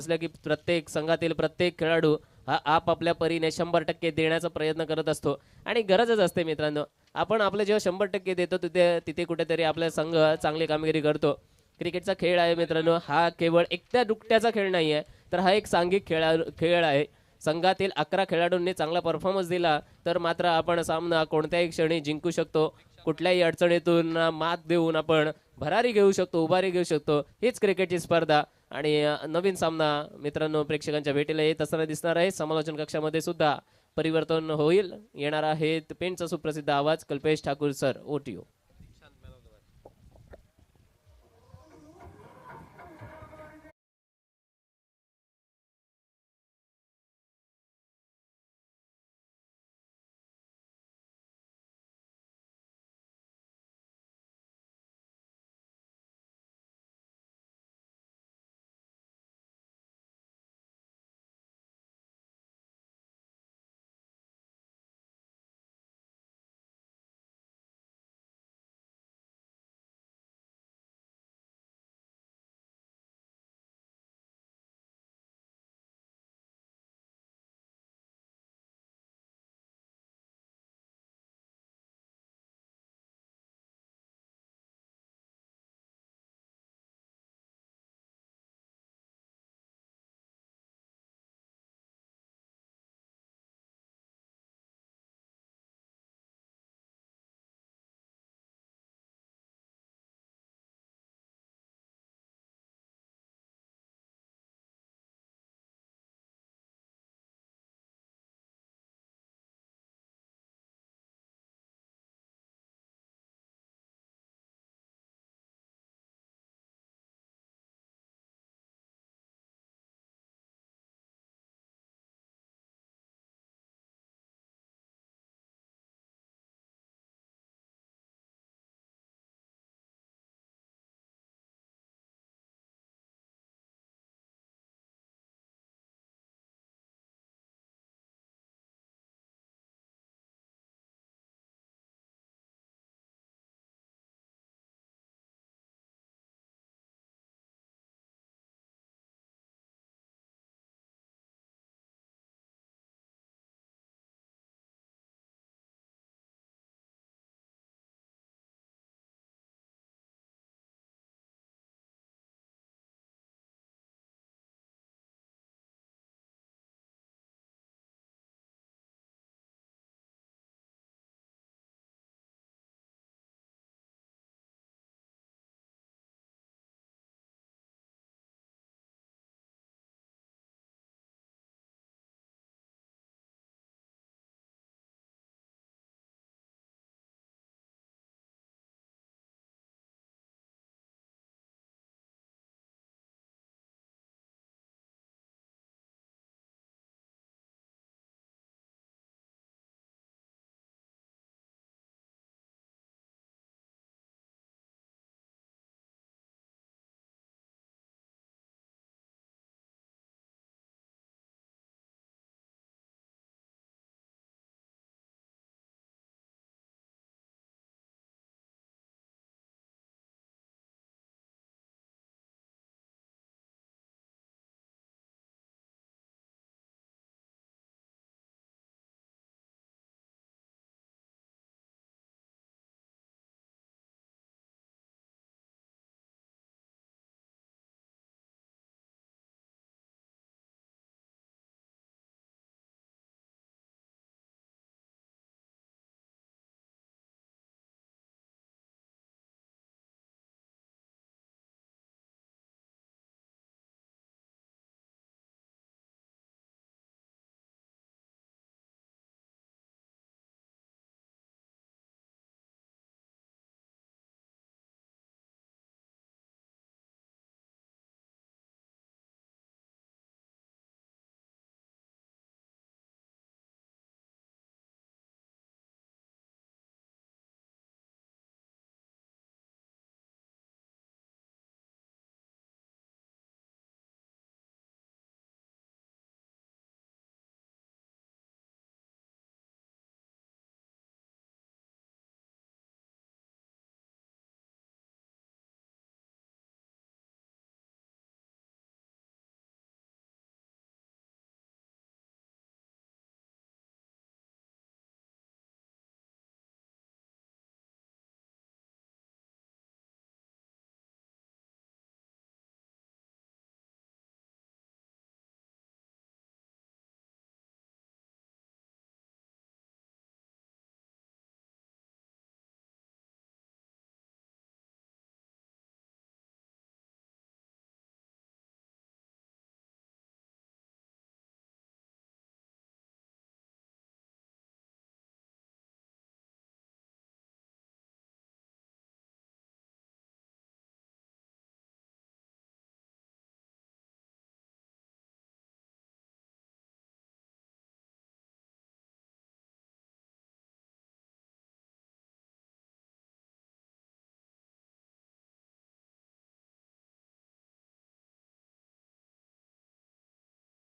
असलं की प्रत्येक संघातील प्रत्येक खेळाडू हा आपापल्या परीने 100% देण्याचा प्रयत्न करत असतो आणि गरजच असते मित्रांनो. आपण आपलं जेव्हा 100% देतो तिथे तिथे कुठेतरी आपला संघ चांगली कामगिरी करतो. क्रिकेटचा खेळ आहे मित्रांनो, हा केवळ एकट्या दुकट्याचा खेळ नाही आहे, तर हा एक सांघिक खेळ आहे. संघातील 11 खेळाडूंनी चांगला परफॉर्मन्स दिला तर मात्र आपण सामना कोणत्याही क्षणी जिंकू शकतो. कुठल्याही अडचणीतून मात देऊन आपण भरारी घेऊ शकतो, उभारी घेऊ शकतो. हीच क्रिकेटची स्पर्धा आणि नवीन सामना मित्रांनो प्रेक्षकांच्या भेटीला येत असताना दिसणार आहे. समालोचन कक्षामध्ये सुद्धा परिवर्तन होईल. येणार आहे पेनचा सुप्रसिद्ध आवाज कल्पेश ठाकूर सर. ओटीओ.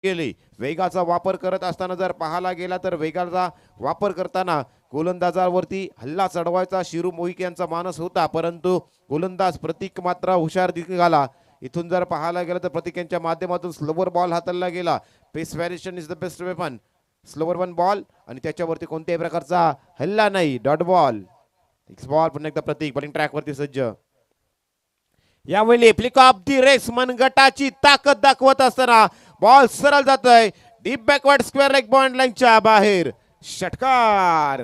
केली. वेगाचा वापर करत असताना जर पाहायला गेला तर वेगाचा वापर करताना गोलंदाजावरती हल्ला चढवायचा शिरू मोहिके यांचा मानस होता, परंतु गोलंदाज प्रतीक मात्र हुशार निघाला. इथून जर पाहायला गेलं तर प्रतीक यांच्या माध्यमातून स्लोवर बॉल हाताळला गेला. Pace variation is the best weapon. Slower one ball आणि त्याच्यावरती कोणत्याही प्रकारचा हल्ला नाही. Dot ball. बॉल पुन्हा एकदा प्रतीक बॉलिंग ट्रॅक वरती सज्ज. यावेळी फ्लिक ऑफ दी रेस मनगटाची ताकद दाखवत असताना बॉल सरळ जातोय deep backward square leg bond लाईनच्या बाहेर. षटकार.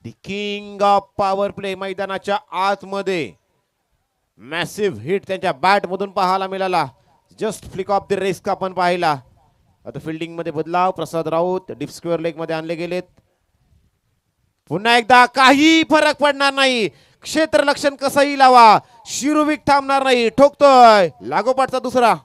दी किंग ऑफ पॉवर प्ले मैदानाच्या आतमध्ये मॅसिव्ह हिट त्यांच्या बॅट मधून पाहायला मिळाला. जस्ट फ्लिक ऑफ द रेस्क आपण पाहिला. आता फिल्डिंग मध्ये बदलाव. प्रसाद राऊत डीप स्क्वेअर लेग मध्ये आणले गेलेत. पुन्हा एकदा काही फरक पडणार नाही. क्षेत्ररक्षण कसंही लावा, शिरुविक थांबणार नाही. ठोकतोय लागोपाठचा दुसरा.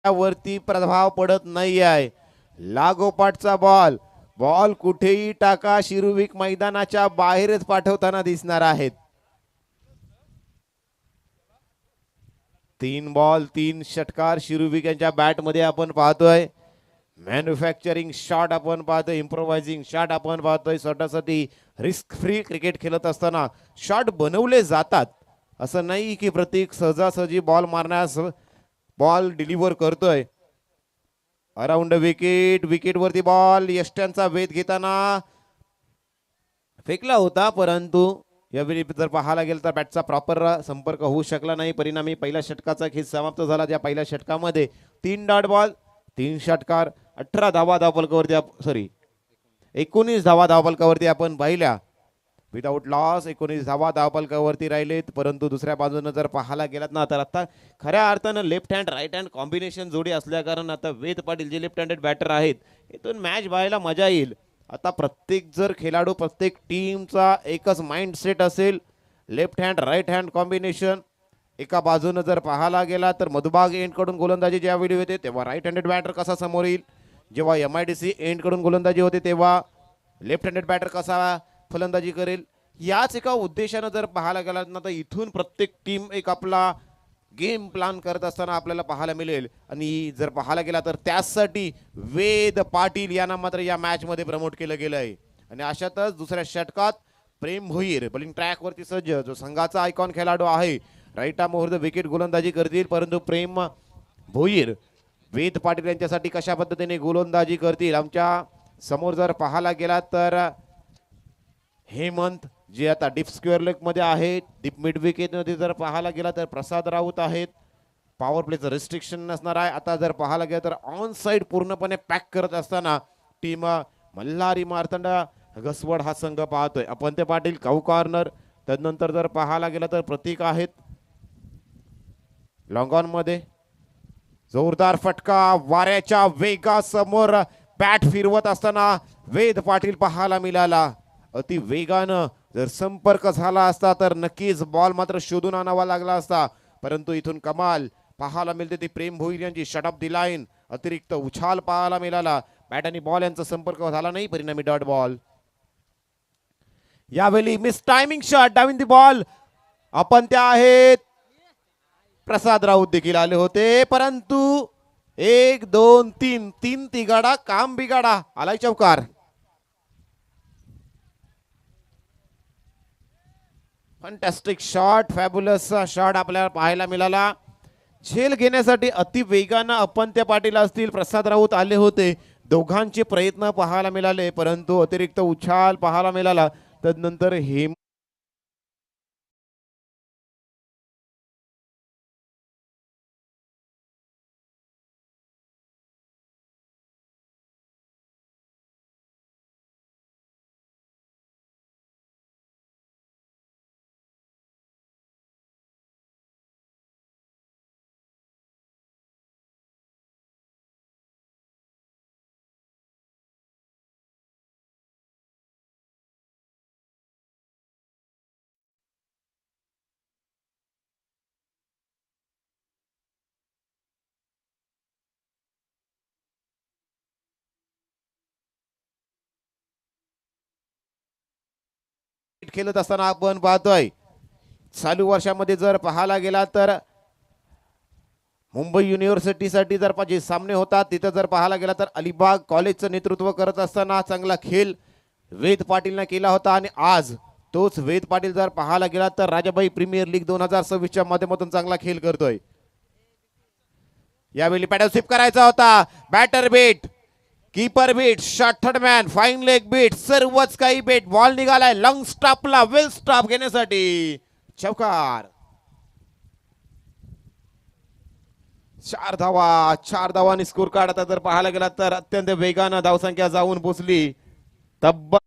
वरती प्रभाव पडत नाही आहे. लागोपाठचा बॉल. बॉल कुठेही टाका, शिरुविक मैदानाच्या बाहेरच पाठवताना दिसणार आहेत. 3 बॉल 3 षटकार शिरुविक यांच्या बॅट मध्ये आपण पाहतोय. मॅन्युफॅक्चरिंग शॉट आपण पाहतोय, इम्प्रोव्हायझिंग शॉट आपण पाहतोय. स्वतःसाठी रिस्क फ्री क्रिकेट खेळत असताना शॉट बनवले जातात. असं नाही की प्रतीक सहजासहजी बॉल मारण्यास बॉल डिलिव्हर करतोय. Around wicket. विकेट वरती बॉल यष्ट्यांचा वेध घेताना फेकला होता, परंतु यावेळी जर पाहायला गेलं तर बॅटचा प्रॉपर संपर्क होऊ शकला नाही. परिणामी पहिल्या षटकाचा खेळ समाप्त झाला. त्या पहिल्या षटकामध्ये 3 डॉट बॉल 3 षटकार 18 धावा धावफलकावरती 19 धावा धावफलकावरती आपण पाहिल्या. विदाउट लॉस 19 धावा धावफलकावरती राहिलेत. परंतु दुसऱ्या बाजूने जर पाहायला गेलात ना तर आता खऱ्या अर्थानं left hand right hand combination जोडी असल्या कारण आता वेद पाटील जे लेफ्ट हँडेड बॅटर आहेत इथून मॅच पाहायला मजा येईल. आता प्रत्येक जर खेळाडू प्रत्येक टीमचा एकच माइंडसेट असेल. Left hand right hand combination. एका बाजूने जर पाहायला गेला तर मधुबाग एंड कडून गोलंदाजी ज्यावेळी होते तेव्हा राईट हँडेड बॅटर कसा समोर येईल. जेव्हा MIDC एंड कडून गोलंदाजी होते तेव्हा लेफ्ट हँडेड बॅटर कसा फलंदाजी करेल. याच एका उद्देशानं जर पाहायला गेला ना तर इथून प्रत्येक टीम एक आपला गेम प्लॅन करत असताना आपल्याला पाहायला मिळेल. आणि जर पाहायला गेला तर त्यासाठी वेद पाटील यांना मात्र या मॅच मध्ये प्रमोट केलं गेलं आहे. आणि अशातच दुसऱ्या षटकात प्रेम भोईर बॉलिंग ट्रॅक वरती सज्ज, जो संघाचा आयकॉन खेळाडू आहे. Right arm over the wicket गोलंदाजी करतील, परंतु प्रेम भोईर वेद पाटील यांच्यासाठी कशा पद्धतीने गोलंदाजी करतील. आमच्या समोर जर पाहायला गेला तर हेमंत जे आता डीप स्क्वेअर लेग मध्ये आहेत. डीप मिड विकेट मध्ये जर पाहायला गेला तर प्रसाद राऊत आहेत. पॉवर प्लेचं रिस्ट्रिक्शन नसणार आहे. आता जर पाहायला गेला तर ऑन साइड पूर्णपणे पॅक करत असताना टीम मल्हारी मार्तंडा घसवड हा संघ पाहतोय. अपंते पाटील काऊ कॉर्नर. त्यानंतर जर पाहायला गेला तर प्रतीक आहेत. लॉंग ऑन मध्ये जोरदार फटका वाऱ्याच्या वेगासमोर बॅट फिरवत असताना वेद पाटील पाहायला मिळाला. अति वेगानं जर संपर्क झाला असता तर नक्कीच बॉल मात्र शोधून आणावा लागला असता, परंतु इथून कमाल पाहायला मिळते ती प्रेम भोईर यांची शट ऑफ दी लाईन. अतिरिक्त उछाल पाहायला मिळाला. बॅट आणि बॉल यांचा संपर्क झाला नाही, परिणामी डॉट बॉल. यावेळी मिस टायमिंग शॉट डावीन दी बॉल आपण त्या आहेत. प्रसाद राऊत देखील आले होते, परंतु 1 2 3 3 तिगाडा काम बिगाडा. आलाय चौकार. फंटॅस्टिक शॉट, फॅब्युलस शॉट आपल्याला पाहायला मिळाला. झेल घेण्यासाठी अति वेगानं अपंत्य पाटील असतील, प्रसाद राऊत आले होते. दोघांचे प्रयत्न पाहायला मिळाले, परंतु अतिरिक्त उछाल पाहायला मिळाला. तदनंतर हे खेळत असताना आपण पाहतोय चालू वर्षामध्ये जर पाहायला गेला तर मुंबई युनिव्हर्सिटीसाठी जर जे सामने होतात तिथं जर पाहायला गेला तर अलिबाग कॉलेजचं नेतृत्व करत असताना चांगला खेळ वेद पाटीलने केला होता. आणि आज तोच वेद पाटील जर पाहायला गेला तर राजाबाई प्रीमियर लीग 2026 च्या माध्यमातून चांगला खेळ करतोय. यावेळी पॅडल स्वीप करायचा होता. Batter beat, keeper beat, short man, fine leg beat, सर्वच काही बीट. बॉल निघालाय लॉंग स्टॉपला, वेल स्टॉप घेण्यासाठी चौकार. 4 धावांनी स्कोर कार्ड आता जर पाहायला गेला तर अत्यंत वेगानं धावसंख्या जाऊन पोहोचली तब्बल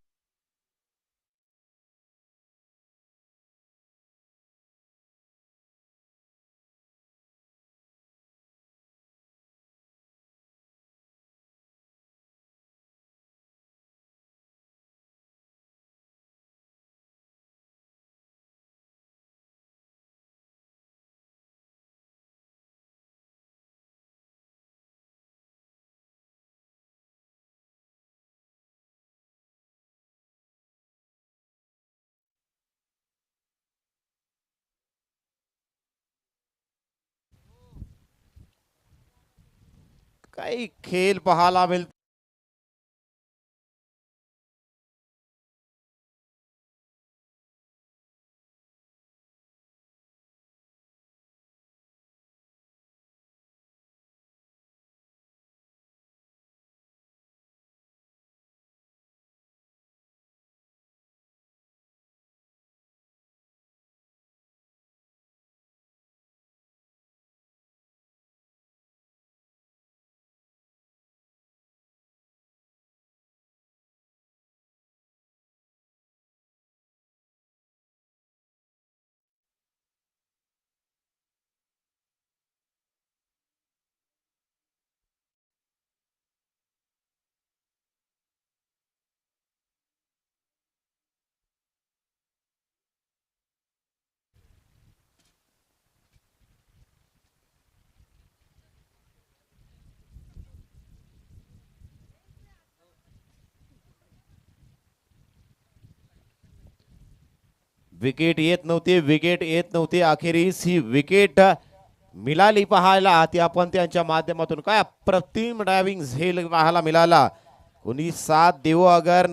काही खेळ पाहायला मिळतो. विकेट येत नव्हती अखेरीस ही विकेट मिळाली पाहायला. ती आपण त्यांच्या माध्यमातून काय अप्रतिम ड्रायव्हिंग झेल पाहायला मिळाला. कोणी साथ देवो अगर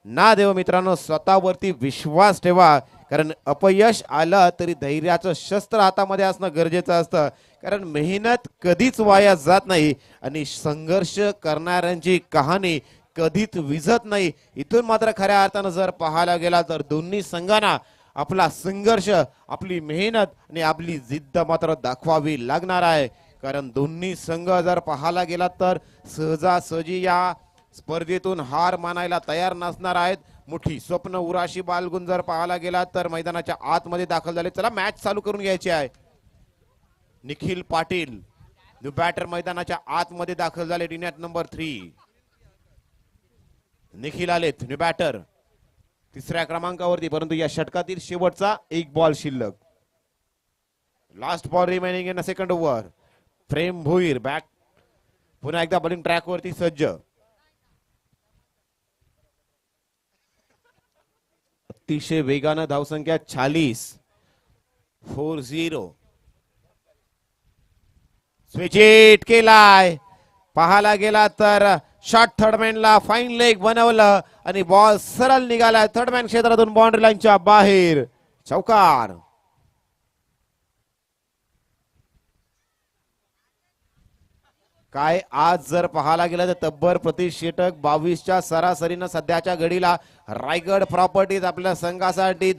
ना देव मित्रांनो, स्वतःवरती विश्वास ठेवा, कारण अपयश आलं तरी धैर्याचं शस्त्र हातामध्ये असणं गरजेचं असतं, कारण मेहनत कधीच वाया जात नाही आणि संघर्ष करणाऱ्यांची कहाणी कधीच विझत नाही. इथून मात्र खऱ्या अर्थानं जर पाहायला गेला तर दोन्ही संघांना आपला संघर्ष, आपली मेहनत आणि आपली जिद्द मात्र दाखवावी लागणार आहे, कारण दोन्ही संघ जर पाहायला गेला तर सहजासहजी या स्पर्धेतून हार मानायला तयार नसणार आहेत. मोठी स्वप्न उराशी बाळगून जर पाहायला गेला तर मैदानाच्या आतमध्ये दाखल झाले. चला मॅच चालू करून घ्यायची आहे. निखिल पाटील न्यू बॅटर मैदानाच्या आतमध्ये दाखल झाले डिनॅट नंबर 3. निखिल आलेत न्यू बॅटर तिसऱ्या क्रमांकावरती, परंतु या षटकातील शेवटचा एक बॉल शिल्लक. Last ball remaining in second over. Frame Bhoir back पुन्हा एकदा बॉलिंग ट्रॅक वरती सज्ज. अतिशय वेगानं धावसंख्या 46. 4-0. स्विच हिट केलाय. पाहायला गेला तर शॉट थर्डमॅनला फाईन लेग बनवलं आणि बॉल सरळ निघालाय थर्डमॅन क्षेत्रातून बाउंड्री लाईनच्या बाहेर. चौकार. काय आज जर पाहायला गेलं तर तब्बल प्रति षटक 22च्या सरासरीनं सध्याच्या घडीला रायगड प्रॉपर्टीज आपल्या संघासाठी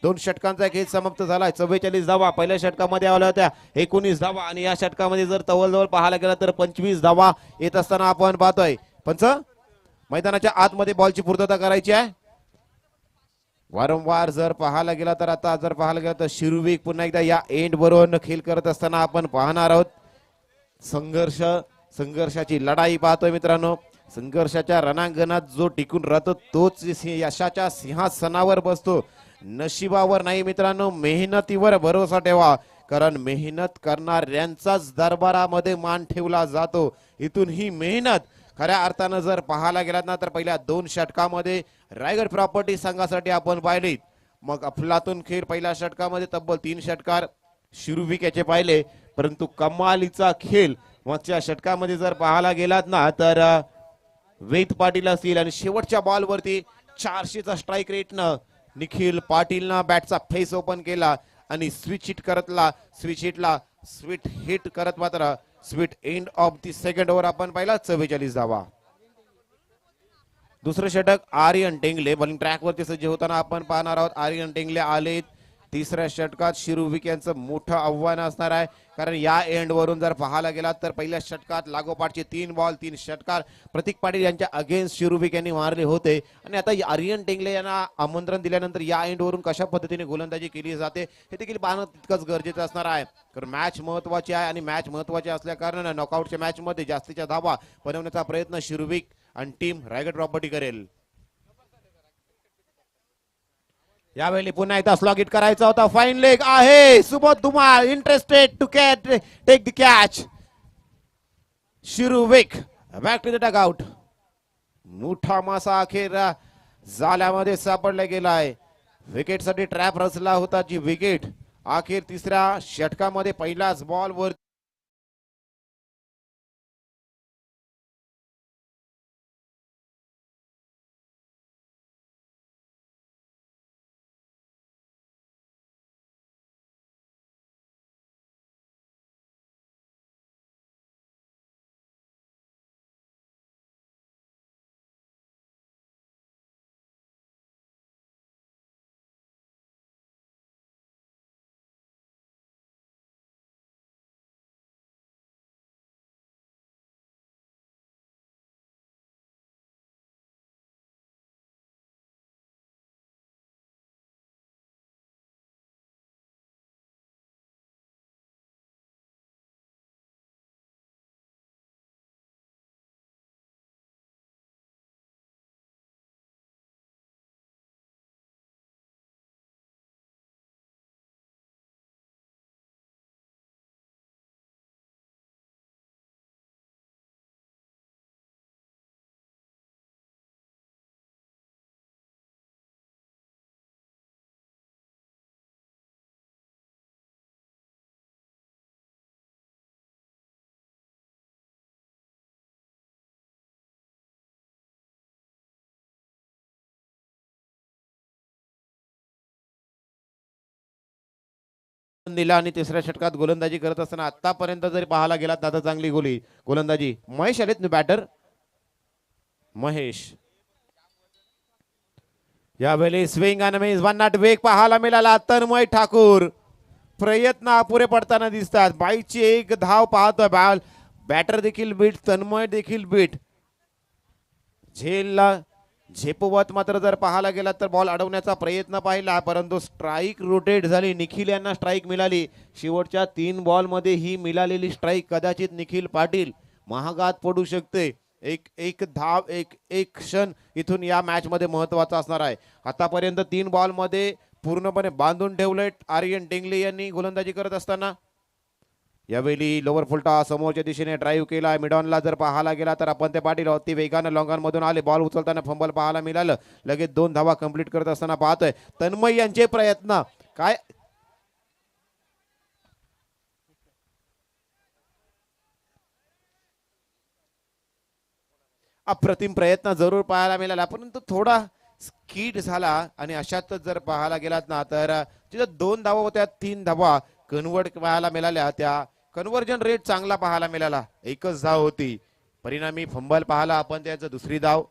2 षटकांचा खेळ समाप्त झालाय. 44 धावा पहिल्या षटकामध्ये आल्या होत्या, 19 धावा आणि या षटकामध्ये जर तवलजवळ पाहायला गेला तर 25 धावा येत असताना आपण पाहतोय. पंच मैदानाच्या आतमध्ये बॉलची पूर्तता करायची आहे. वारंवार जर पाहायला गेला तर आता जर पाहायला गेला तर शिरुविक पुन्हा एकदा या एंड वरून खेळ करत असताना आपण पाहणार आहोत. संघर्षाची लढाई पाहतोय मित्रांनो. संघर्षाच्या रणांगणात जो टिकून राहतो तोच यशाच्या सिंहासनावर बसतो. नशिबावर नाही मित्रांनो, मेहनतीवर भरोसा ठेवा, कारण मेहनत करणाऱ्यांचाच दरबारामध्ये मान ठेवला जातो. इथून ही मेहनत खऱ्या अर्थानं जर पाहायला गेलात ना तर पहिल्या 2 षटकामध्ये रायगड प्रॉपर्टी संघासाठी आपण पाहिलीत. मग अफलातून खेळ पहिल्या षटकामध्ये तब्बल 3 षटकार शिरुविक याचे पाहिले, परंतु कमालीचा खेळ मागच्या षटकामध्ये जर पाहायला गेलात ना तर वेद पाटील असतील आणि शेवटच्या बॉलवरती 400चा स्ट्राईक रेटनं निखिल पाटीलनं बॅटचा फेस ओपन केला आणि स्विच हिट करत मात्र sweet end of the second over आपण पाहिला 44 धावा. दुसरं षटक आर्यन टेंगले बॉलिंग ट्रॅक वरती सज्ज होताना आपण पाहणार आहोत. आर्यन टेंगले आलेत. तिसऱ्या षटकात शिरुविक यांचं मोठं आव्हान असणार आहे, कारण या एंड वरून जर पाहायला गेला तर पहिल्या षटकात लागोपाठचे 3 बॉल 3 षटकार प्रतीक पाटील यांच्या अगेन्स्ट शिरुविक यांनी मारले होते. आणि आता आर्यन टेंगले यांना आमंत्रण दिल्यानंतर या एंड वरून कशा पद्धतीने गोलंदाजी केली जाते हे देखील पाहणं तितकंच गरजेचं असणार आहे, कारण मॅच महत्वाची आहे आणि मॅच महत्वाची असल्या कारणाने नॉकआउटच्या मॅच मध्ये जास्तीच्या धावा बनवण्याचा प्रयत्न शिरुविक आणि टीम रायगड प्रॉपर्टी करेल. यावेळी पुन्हा एकदा स्लॉग हिट करायचा होता. फाईन लेग आहे. Subodh Dhumal interested to take the catch. शिरुविक back to the dugout. मोठा मासा अखेर जाल्यामध्ये सापडला गेलाय. विकेटसाठी ट्रॅप रचला होता, जी विकेट अखेर तिसऱ्या षटकामध्ये पहिल्याच बॉलवर दिला आणि तिसऱ्या षटकात गोलंदाजी करत असताना आतापर्यंत जरी पाहायला गेला दादा चांगली गोलंदाजी महेश आलेत बॅटर. महेश यावेळी स्विंग आणि मेजबानाट वेग पाहायला मिळाला. तन्मय ठाकूर प्रयत्न अपुरे पडताना दिसतात. बाईची एक धाव पाहतोय. बॅटर देखील बीट, तन्मय देखील बीट. झेलला झेपवत मात्र जर पाहायला गेला तर बॉल अडवण्याचा प्रयत्न पाहिला, परंतु स्ट्राईक रोटेट झाली. निखिल यांना स्ट्राईक मिळाली. शेवटच्या 3 बॉलमध्ये ही मिळालेली स्ट्राईक कदाचित निखिल पाटील महागात पडू शकते. एक धाव एक क्षण इथून या मॅच मध्ये महत्वाचा असणार आहे. आतापर्यंत 3 बॉलमध्ये पूर्णपणे बांधून ठेवलंय आर्यन टेंगले यांनी गोलंदाजी करत असताना. यावेळी लोअर फुलटा समोरच्या दिशेने ड्राईव्ह केला. मिडॉनला जर पाहायला गेला तर आपण ते पाटील अति वेगानं लॉंगांमधून आले. बॉल उचलताना फंबल पाहायला मिळालं. लगेच 2 धावा कंप्लीट करत असताना पाहतोय तन्मय यांचे प्रयत्न काय अप्रतिम प्रयत्न जरूर पाहायला मिळाला, परंतु थोडा स्किड झाला. आणि अशातच जर पाहायला गेलात ना तर तिथं 2 धावा होत्या, 3 धावा कन्वर्ट पाहायला मिळाल्या. त्या कन्वर्जन रेट चांगला पाहायला मिळाला. एकच धाव होती, परिणामी फंबल पाहायला आपण त्याचं दुसरी धाव.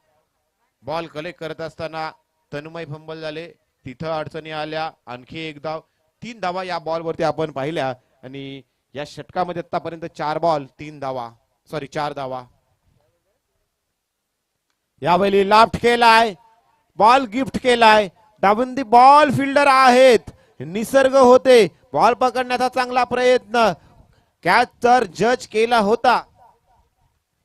बॉल कलेक्ट करत असताना तन्मय फंबल झाले, तिथं अडचणी आल्या. आणखी एक धाव, 3 धावा या बॉल वरती आपण पाहिल्या. आणि या षटकामध्ये आतापर्यंत 4 बॉल 3 धावा, 4 धावा. यावेळी लाफ्ट केलाय, बॉल गिफ्ट केलाय. दावंदी बॉल फिल्डर आहेत, निसर्ग होते. बॉल पकडण्याचा चांगला प्रयत्न कॅच तर जज केला होता,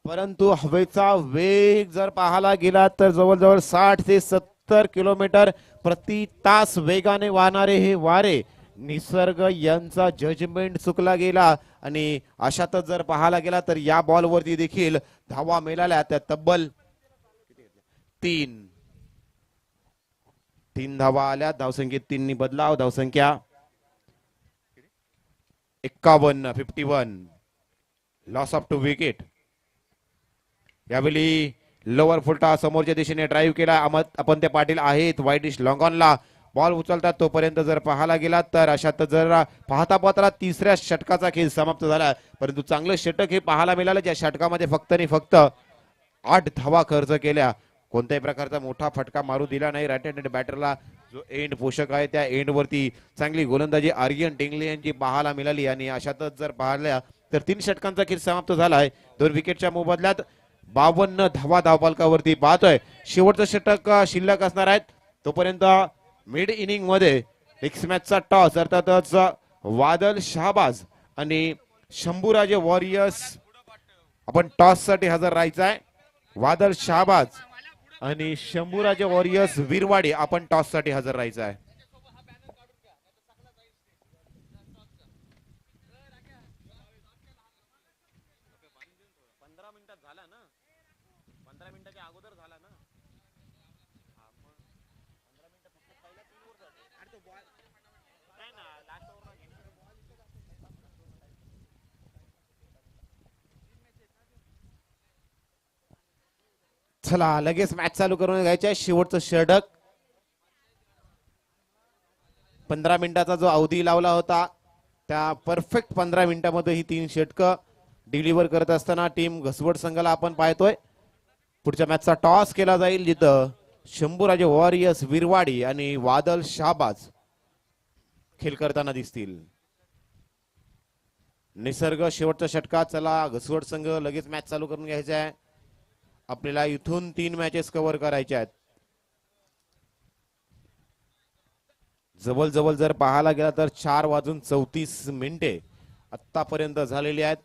परंतु हवेचा वेग जर पाहायला गेला तर जवळजवळ 60 ते 70 किलोमीटर प्रति तास वेगाने वाहणारे हे वारे, निसर्ग यांचा जजमेंट चुकला गेला. आणि अशातच जर पाहायला गेला तर या बॉल वरती देखील धावा मिळाल्या. त्या तब्बल 3 धावा आल्या. धावसंख्येत 3 बदलाव. धावसंख्या 51 लॉस ऑफ 2 विकेट. यावेळी लोअर फुलटा समोरच्या दिशेने ड्राईव्ह केला. आपण ते पाटील आहेत वाईडिश लॉंगॉनला. बॉल उचलतात तोपर्यंत जर पाहायला गेला तर अशात जर पाहता पाहता 3ऱ्या षटकाचा खेळ समाप्त झाला. परंतु चांगलं षटक हे पाहायला मिळालं, ज्या षटकामध्ये फक्त 8 धावा खर्च केल्या. कोणत्याही प्रकारचा मोठा फटका मारू दिला नाही. राईट हँडेड बॅटरला जो एंड पोषक आहे त्या एंड वरती चांगली गोलंदाजी आर्यन टेंगले यांची पाहायला मिळाली. आणि अशातच जर पाहिल्या तर 3 षटकांचा खेळ समाप्त झालाय. 2 विकेटच्या मोबदल्यात 52 धावा धावफलकावरती पाहतोय. शेवटचं षटक शिल्लक असणार आहेत. तोपर्यंत मिड इनिंग मध्ये एक्स मॅचचा टॉस अर्थातच वादल शहाबाज आणि शंभूराजे वॉरियर्स, आपण टॉस साठी हजर राहायचं आहे. वादल शहाबाज आणि शंभूराजे वॉरियर्स विरवाडी आपण टॉस साठी हजर राहायचं आहे. चला लगेच मॅच चालू करून घ्यायचे. शेवटचं षटक 15 मिनिटाचा जो अवधी लावला होता त्या परफेक्ट 15 मिनिटांमध्ये ही 3 षटकं डिलिव्हर करत असताना टीम घसवट संघाला आपण पाहतोय. पुढच्या मॅचचा टॉस केला जाईल, जिथं शंभूराजे वॉरियर्स विरवाडी आणि वादल शहाबाज खेळ करताना दिसतील. निसर्ग शेवटच्या षटकात. चला घसवट संघ लगेच मॅच चालू करून घ्यायचा आहे. आपल्याला इथून 3 मॅचेस कव्हर करायच्या आहेत. जवळ जर पाहायला गेला तर 4:34 आतापर्यंत झालेली आहेत.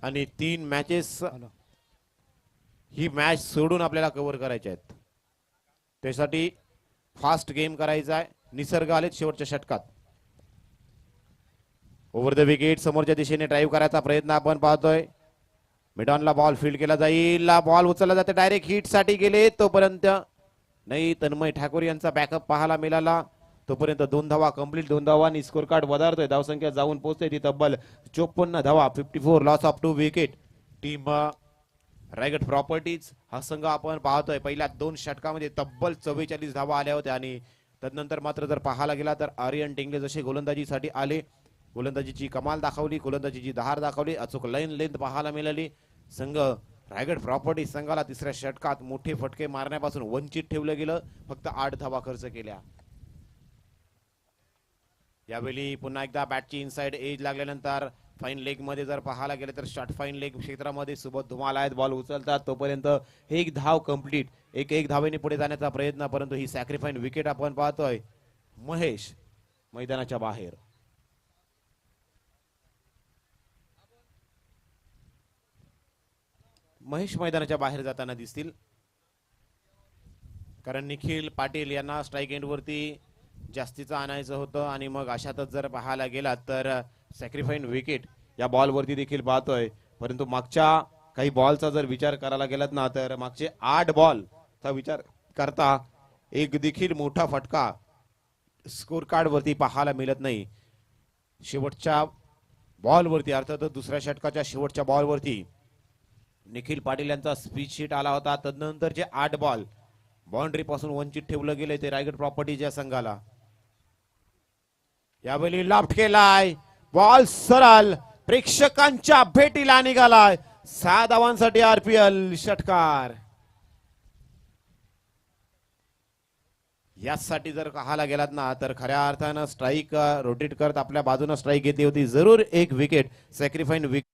आणि 3 मॅचेस ही मॅच सोडून आपल्याला कव्हर करायच्या आहेत. त्यासाठी फास्ट गेम करायचा आहे. निसर्ग आलेत शेवटच्या षटकात. ओव्हर द विकेट समोरच्या दिशेने ड्राईव्ह करायचा प्रयत्न आपण पाहतोय. मिडॉनला बॉल फील्ड केला जाईल. बॉल उचलला जाते, डायरेक्ट हिट साठी गेले तोपर्यंत नाही. तन्मय ठाकूर यांचा बॅकअप पाहायला मिळाला. तोपर्यंत 2 धावा कंप्लीट. 2 धावांनी स्कोर कार्ड वधारतोय. धावसंख्या जाऊन पोहोचते ती तब्बल 54 धावा. 54 loss of 2 wicket. Team Raigad properties हा संघ आपण पाहतोय. पहिल्या 2 षटकामध्ये तब्बल 44 धावा आल्या होत्या. आणि तदनंतर मात्र जर पाहायला गेला तर आर्यन टेंगले जसे गोलंदाजीसाठी आले, गोलंदाजीची कमाल दाखवली, गोलंदाजीची धार दाखवली, अचूक लाईन लेंथ पाहायला मिळाली. संघ रायगड प्रॉपर्टी संघाला 3ऱ्या षटकात मोठे फटके मारण्यापासून वंचित ठेवलं गेलं. फक्त 8 धावा खर्च केल्या. यावेळी पुन्हा एकदा बॅटची इनसाइड एज लागल्यानंतर फाईन लेग मध्ये जर पाहायला गेले तर शॉर्ट फाईन लेग क्षेत्रामध्ये सोबत धुमाल आहेत, बॉल उचलतात तोपर्यंत एक धाव कंप्लीट, एक धावेने पुढे जाण्याचा प्रयत्न, परंतु ही सॅक्रिफाईन विकेट आपण पाहतोय. महेश मैदानाच्या बाहेर. महेश मैदानाच्या बाहेर जाताना दिसतील, कारण निखिल पाटील यांना स्ट्राईक एंड वरती जास्तीचं आणायचं होतं आणि मग अशातच जर पाहायला गेला तर सॅक्रिफाईन विकेट या बॉल वरती देखील पाहतोय. परंतु मागच्या काही बॉलचा जर विचार करायला गेलात ना तर मागचे 8 बॉलचा विचार करता एक देखील मोठा फटका स्कोर कार्ड वरती पाहायला मिळत नाही. शेवटच्या बॉल वरती, अर्थातच दुसऱ्या षटकाच्या शेवटच्या बॉल वरती निखिल पाटील यांचा स्पीच शीट आला होता. तदनंतरचे 8 बॉल बाउंड्री पासून वंचित ठेवलं गेले ते रायगड प्रॉपर्टीच्या संघाला. यावेळी लाफ्ट केलाय, बॉल सरळ प्रेक्षकांच्या भेटीला निघालाय. 6 धावांसाठी आरपीएल षटकार. यासाठी जर पाहायला गेलात ना तर खऱ्या अर्थानं स्ट्राईक रोटेट करत आपल्या बाजूने स्ट्राईक येते होती. जरूर एक विकेट सॅक्रिफाईन wicket.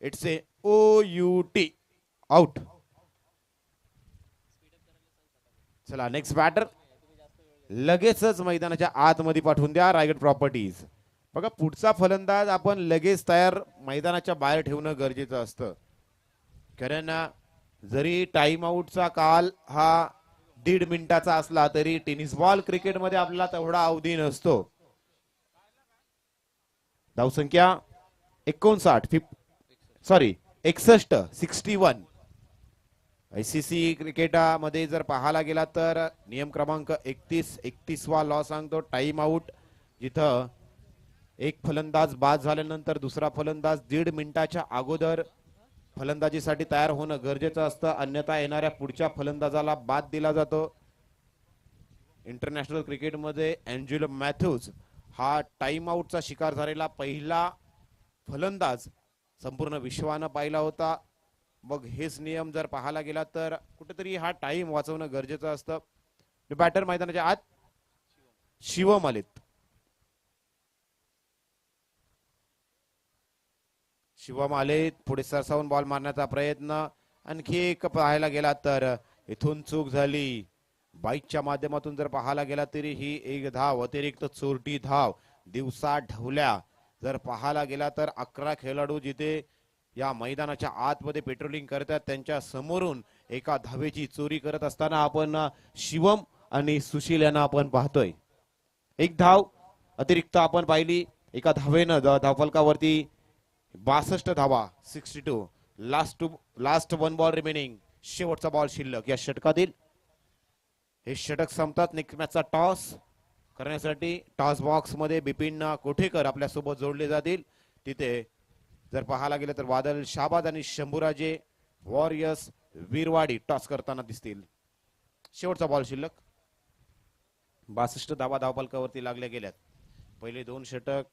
It's a OUT out. चला नेक्स्ट बॅटर लगेचच मैदानाच्या आतमध्ये पाठवून द्या रायगड प्रॉपर्टीज. बघा पुढचा फलंदाज आपण लगेच तयार मैदानाच्या बाहेर ठेवणं गरजेचं असतं, कारण जरी टाइम आउटचा काल हा 1.5 मिनिटाचा असला तरी टेनिस बॉल क्रिकेटमध्ये आपल्याला तेवढा अवधी नसतो. धावसंख्या 61. ICC क्रिकेटमध्ये जर पाहायला गेला तर नियम क्रमांक 31 लॉ सांगतो टाइम आउट, जिथं एक फलंदाज बाद झाल्यानंतर दुसरा फलंदाज 1.5 मिनिटाच्या अगोदर फलंदाजीसाठी तयार होणं गरजेचं असतं, अन्यथा येणाऱ्या पुढच्या फलंदाजाला बाद दिला जातो. इंटरनॅशनल क्रिकेटमध्ये अँजेलो मॅथ्यूज हा टाइम आउटचा शिकार झालेला पहिला फलंदाज संपूर्ण विश्वानं पाहिला होता. मग हेच नियम जर पाहायला गेला तर कुठेतरी हा टाइम वाचवणं गरजेचं असतं. बॅटर मैदानाच्या आत शिवम आलेत. शिवम आलेत, पुढे सरसावून बॉल मारण्याचा प्रयत्न. आणखी एक पाहायला गेला तर इथून चूक झाली. बाईकच्या माध्यमातून जर पाहायला गेला तरी ही एक धाव अतिरिक्त चोरटी धाव दिवसा ढवल्या. जर पाहायला गेला तर 11 खेळाडू जिथे या मैदानाच्या आतमध्ये पेट्रोलिंग करतात त्यांच्या समोरून एका धावेची चोरी करत असताना आपण शिवम आणि सुशील यांना आपण पाहतोय. एक धाव अतिरिक्त आपण पाहिली एका धावेनं धावफलकावरती 62 धावा 62. लास्ट 1 बॉल रिमेनिंग, शेवटचा बॉल शिल्लक या षटकातील. हे षटक संपतात. नेक्स्ट मॅचचा टॉस करण्यासाठी टॉस बॉक्स मध्ये बिपिन कोठेकर आपल्या सोबत जोडले जातील. तिथे जर पाहायला गेलं तर वादल शाबाद आणि शंभूराजे वॉरियर्स वीरवाडी टॉस करताना दिसतील. शेवटचा बॉल शिल्लक. 62 धावा धावफलकावरती लागल्या गेल्यात. पहिले 2 षटक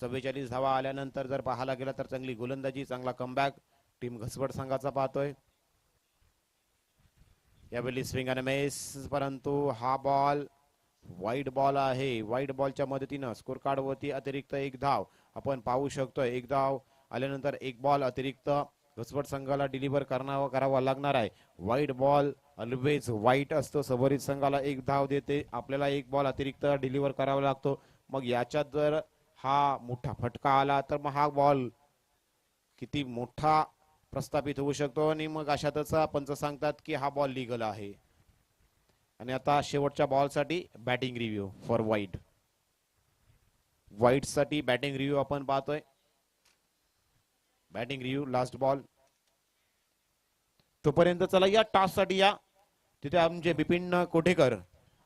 44 धावा आल्यानंतर जर पाहायला गेला तर चांगली गोलंदाजी, चांगला कमबॅक टीम घसवट संघाचा पाहतोय. यावेळी स्विंग आणि मेस, परंतु हा बॉल वाईड बॉल आहे. वाईड बॉलच्या मदतीनं स्कोर कार्ड वरती अतिरिक्त एक धाव आपण पाहू शकतोय. एक धाव आल्यानंतर एक बॉल अतिरिक्त घसवट संघाला डिलिव्हर करावा लागणार आहे. वाईड बॉल ऑलवेज वाईट असतो. सबरीत संघाला एक धाव देते, आपल्याला एक बॉल अतिरिक्त डिलिव्हर करावा लागतो. मग याच्यात जर हा मोठा फटका आला तर मग हा बॉल किती मोठा प्रस्थापित होऊ शकतो आणि मग अशातच पंच सांगतात की हा बॉल लीगल आहे. आणि आता शेवटच्या बॉल साठी बॅटिंग रिव्ह्यू फॉर वाईट साठी बॅटिंग रिव्ह्यू आपण पाहतोय. Batting review last ball. तोपर्यंत चला या टॉस साठी या तिथे आमचे बिपिन कोठेकर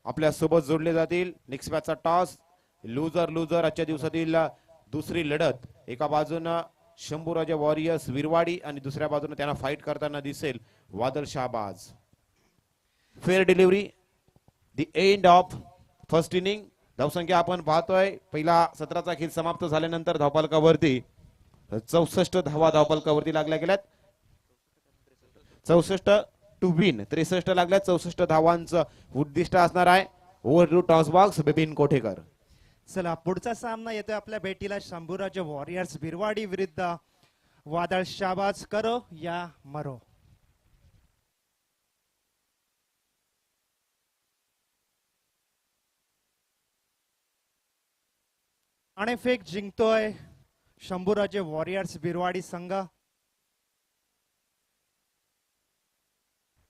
आपल्या सोबत जोडले जातील. नेक्स्ट मॅचचा टॉस लुजर आजच्या दिवसातील दुसरी लढत एका बाजूनं शंभूराजे वॉरियर्स विरवाडी आणि दुसऱ्या बाजूने त्यांना फाईट करताना दिसेल वादळ Shahbaz. Fair delivery, the end of first inning. धावसंख्या आपण पाहतोय पहिला सत्राचा खेळ समाप्त झाल्यानंतर धावफलकावरती 64 धावा धावफलकावरती लागल्या गेल्यात. 64 टू विन, 63 लागल्यात. 64 धावांचं उद्दिष्ट असणार आहे. Over to toss box Bipin Kothekar. चला पुढचा सामना येतोय आपल्या भेटीला शंभूराजे वॉरियर्स बिरवाडी विरुद्ध वादळ शाहबाज. करो या मरो. नाणेफेक जिंकतोय शंभूराजे वॉरियर्स बिरवाडी संघ.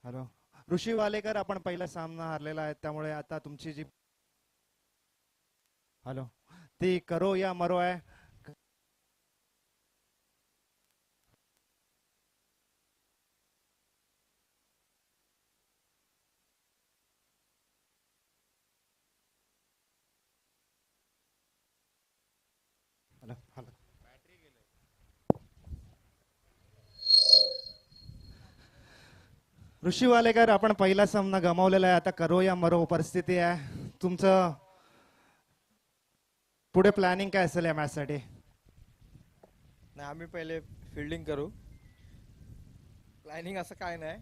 हॅलो ऋषी वालेकर, आपण पहिला सामना हारलेला आहे त्यामुळे आता तुमची जी हॅलो ती करो या मरो आहे. हॅलो हॅलो ऋषी वालेकर, आपण पहिला सामना गमावलेला आहे. आता करो या मरो परिस्थिती आहे. तुमचं पुढे प्लॅनिंग काय असेल या मॅच साठी? नाही, आम्ही पहिले फिल्डिंग करू. प्लॅनिंग असं काय नाही,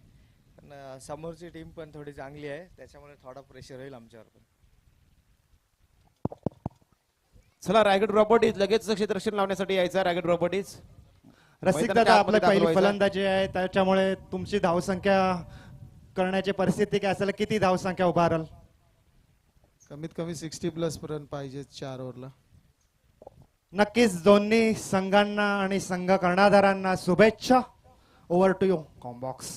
पण समोरची टीम पण थोडी चांगली आहे त्याच्यामुळे थोडा प्रेशर होईल आमच्यावर पण. चला रायगड प्रॉपर्टीज लगेच क्षेत्ररक्षण लावण्यासाठी यायचं. रायगड प्रॉपर्टीज रसिक दादा, आपली पहिली फलंदाजी आहे त्याच्यामुळे तुमची धावसंख्या करण्याची परिस्थिती काय असेल? किती धावसंख्या उभारल? कमीत कमी 60+ पर्यंत पाहिजे 4 ओव्हरला. नक्कीच दोन्ही संघांना आणि संघ कर्णधारांना शुभेच्छा. Over to you comm box.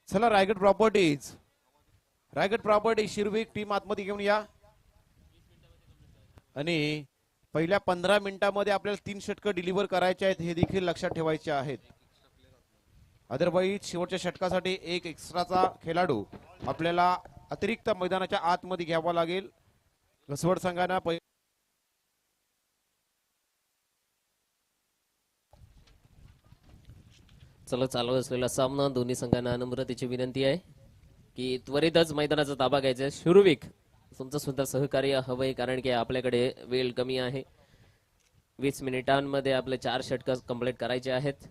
चला रायगड प्रॉपर्टीज शिरविक टीम आतमध्ये घेऊन या. आणि पहिल्या 15 मिनिटांमध्ये आपल्याला 3 षटकं डिलिव्हर करायचे आहेत, हे देखील लक्षात ठेवायचे आहेत. अदरवाईज शेवटच्या षटकासाठी एक एक्स्ट्राचा खेळाडू आपल्याला अतिरिक्त मैदानाच्या आतमध्ये घ्यावा लागेल. घसवड संघांना चला चालू असलेला सामना दोन्ही संघांना नम्रतेची विनंती आहे की त्वरितच मैदानाचा ताबा घ्यायचा आहे. शुरुविक, तुमचं सुद्धा सहकार्य हवंय कारण की आपल्याकडे वेळ कमी आहे. 20 मिनिटांमध्ये आपले 4 षटक कंप्लीट करायचे आहेत.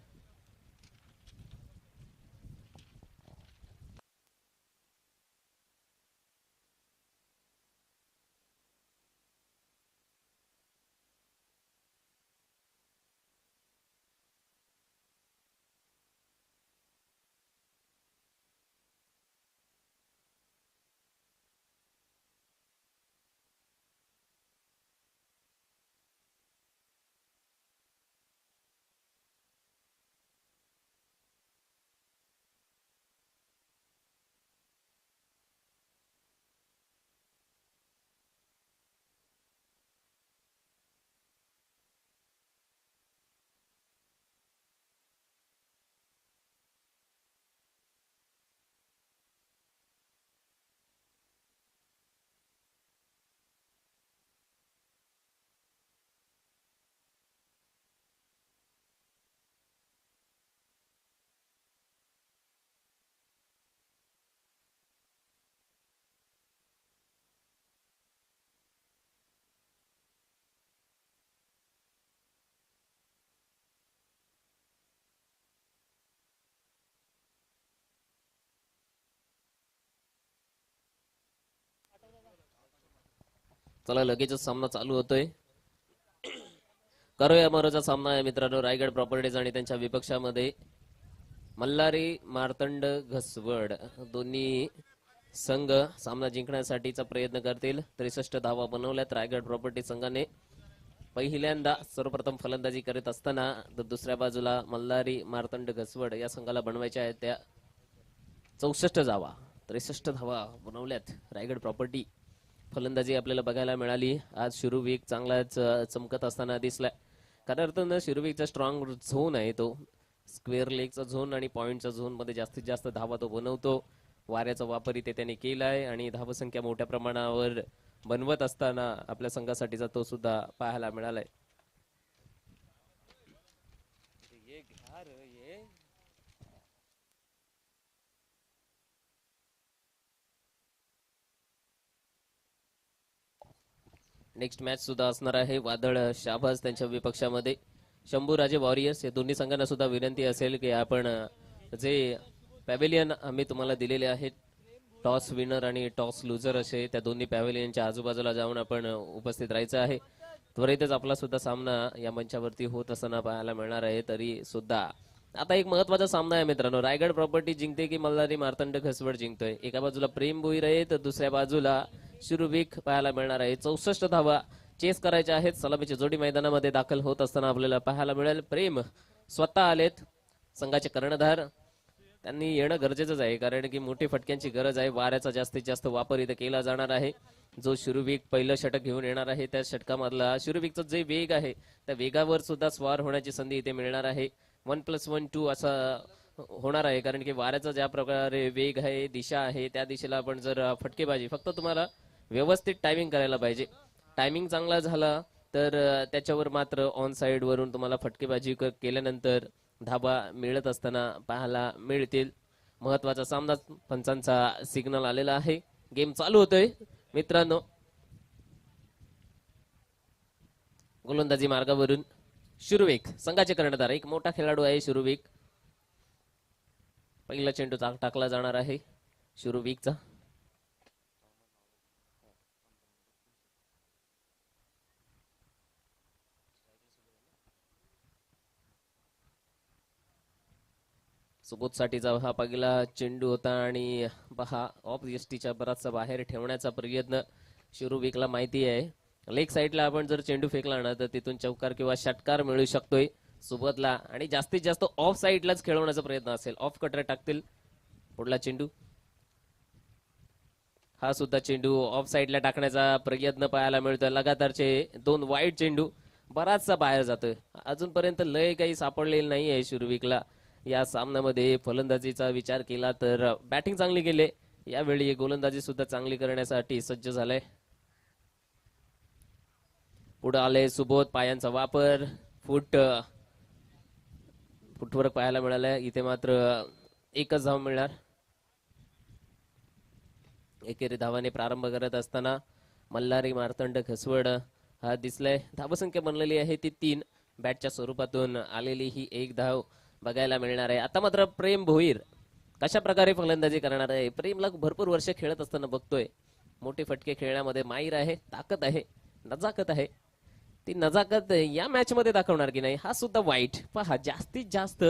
चला लगेचच सामना चालू होतोय. करो या मरोचा सामना आहे मित्रांनो. रायगड प्रॉपर्टीज आणि त्यांच्या विपक्षामध्ये मल्हारी मार्तंड घसवड. दोन्ही संघ सामना जिंकण्यासाठीचा प्रयत्न करतील. 63 धावा बनवल्यात रायगड प्रॉपर्टी संघाने. पहिल्यांदा सर्वप्रथम फलंदाजी करत असताना तर दुसऱ्या बाजूला मल्हारी मार्तंड घसवड या संघाला बनवायच्या आहेत त्या 64 धावा. 63 धावा बनवल्यात रायगड प्रॉपर्टी. फलंदाजी आपल्याला बघायला मिळाली. आज शिरुविक चांगलाच चमकत असताना दिसलाय. कारण अर्थानं शिरुविकचा स्ट्रॉंग झोन आहे तो. स्क्वेअर लेगचा झोन आणि पॉइंटचा झोन मध्ये जास्तीत जास्त धावा तो बनवतो. वाऱ्याचा वापर इथे त्यांनी केलाय आणि धावसंख्या मोठ्या प्रमाणावर बनवत असताना आपल्या संघासाठीचा तो सुद्धा पाहायला मिळालाय. नेक्स्ट मॅच सुद्धा असणार आहे वादळ शाहबाज त्यांच्या विपक्षामध्ये शंभूराजे वॉरियर्स. या दोन्ही संघांना सुद्धा विनंती असेल की आपण जे पॅव्हेलियन आम्ही तुम्हाला दिलेले आहेत टॉस विनर आणि टॉस लुझर असे त्या दोन्ही पॅव्हेलियनच्या आजूबाजूला जाऊन आपण उपस्थित राहायचं आहे. त्वरितच आपला सुद्धा सामना या मंचावरती होत असताना पाहायला मिळणार आहे. तरी सुद्धा आता एक महत्वाचा सामना आहे मित्रांनो. रायगड प्रॉपर्टी जिंकते की मल्हारी मार्तंड घसवड जिंकतोय. एका बाजूला प्रेम भोईर आहे तर दुसऱ्या बाजूला शिरुविक पाहायला मिळणार आहे. 64 धावा चेस करायच्या आहेत. सलामीची जोडी मैदानामध्ये दाखल होत असताना आपल्याला पाहायला मिळेल. प्रेम स्वतः आलेत संघाचे कर्णधार. त्यांनी येणं गरजेचंच आहे कारण की मोठी फटक्यांची गरज आहे. वाऱ्याचा जास्तीत जास्त वापर इथे केला जाणार आहे. जो शिरुविक पहिलं षटक घेऊन येणार आहे त्या षटकामधला शिरुविकचा जे वेग आहे त्या वेगावर सुद्धा स्वार होण्याची संधी इथे मिळणार आहे. 1+1 असा होणार आहे कारण की वाऱ्याचा ज्या प्रकारे वेग आहे दिशा आहे त्या दिशेला आपण जर फटकेबाजी फक्त तुम्हाला व्यवस्थित टायमिंग करायला पाहिजे. टायमिंग चांगला झाला तर त्याच्यावर मात्र ऑन साइड वरून तुम्हाला फटकेबाजी केल्यानंतर धाबा मिळत असताना पाहायला मिळतील. महत्वाचा सामना पंचांचा सिग्नल आलेला आहे. गेम चालू होतोय मित्रांनो. गोलंदाजी मार्गावरून शिरुविक संघाचे कर्णधार एक मोठा खेळाडू आहे शिरुविक. पहिला चेंडू टाकला जाणार आहे शिरुविकचा. सुबोध साठीचा हा पहिला चेंडू होता आणि पहा ऑफ यष्टीच्या बराचसा बाहेर ठेवण्याचा प्रयत्न शिरुविकला माहिती आहे. लेग साईडला आपण जर चेंडू फेकला ना तर तिथून चौकार किंवा षटकार मिळू शकतोय सुबोधला आणि जास्तीत जास्त ऑफ साईडलाच खेळवण्याचा प्रयत्न असेल. ऑफ कटर टाकतील. पुढला चेंडू हा सुद्धा चेंडू ऑफ साईडला टाकण्याचा प्रयत्न पाहायला मिळतोय. लगातारचे 2 वाईट चेंडू बराचसा बाहेर जातोय. अजूनपर्यंत लय काही सापडलेलं नाही आहे शिरुविकला या सामन्यामध्ये. फलंदाजीचा विचार केला तर बॅटिंग चांगली केली. यावेळी गोलंदाजी सुद्धा चांगली करण्यासाठी सज्ज झालाय. पुढे आले सुबोध. पायांचा वापर फुटवर्क पाहायला मिळालाय. इथे मात्र एकच धाव मिळणार. एकेरी धावाने प्रारंभ करत असताना मल्हारी मार्तंड घसवड हा दिसलाय. धावसंख्या बनलेली आहे ती 3. बॅटच्या स्वरूपातून आलेली ही 1 धाव बघायला मिळणार आहे. आता मात्र प्रेम भोईर कशा प्रकारे फलंदाजी करणार आहे. प्रेमला भरपूर वर्ष खेळत असताना बघतोय. मोठे फटके खेळण्यामध्ये माहीर आहे. ताकद आहे. नजाकत आहे. ती नजाकत या मॅच मध्ये दाखवणार की नाही हा सुद्धा वाईट. पहा जास्तीत जास्त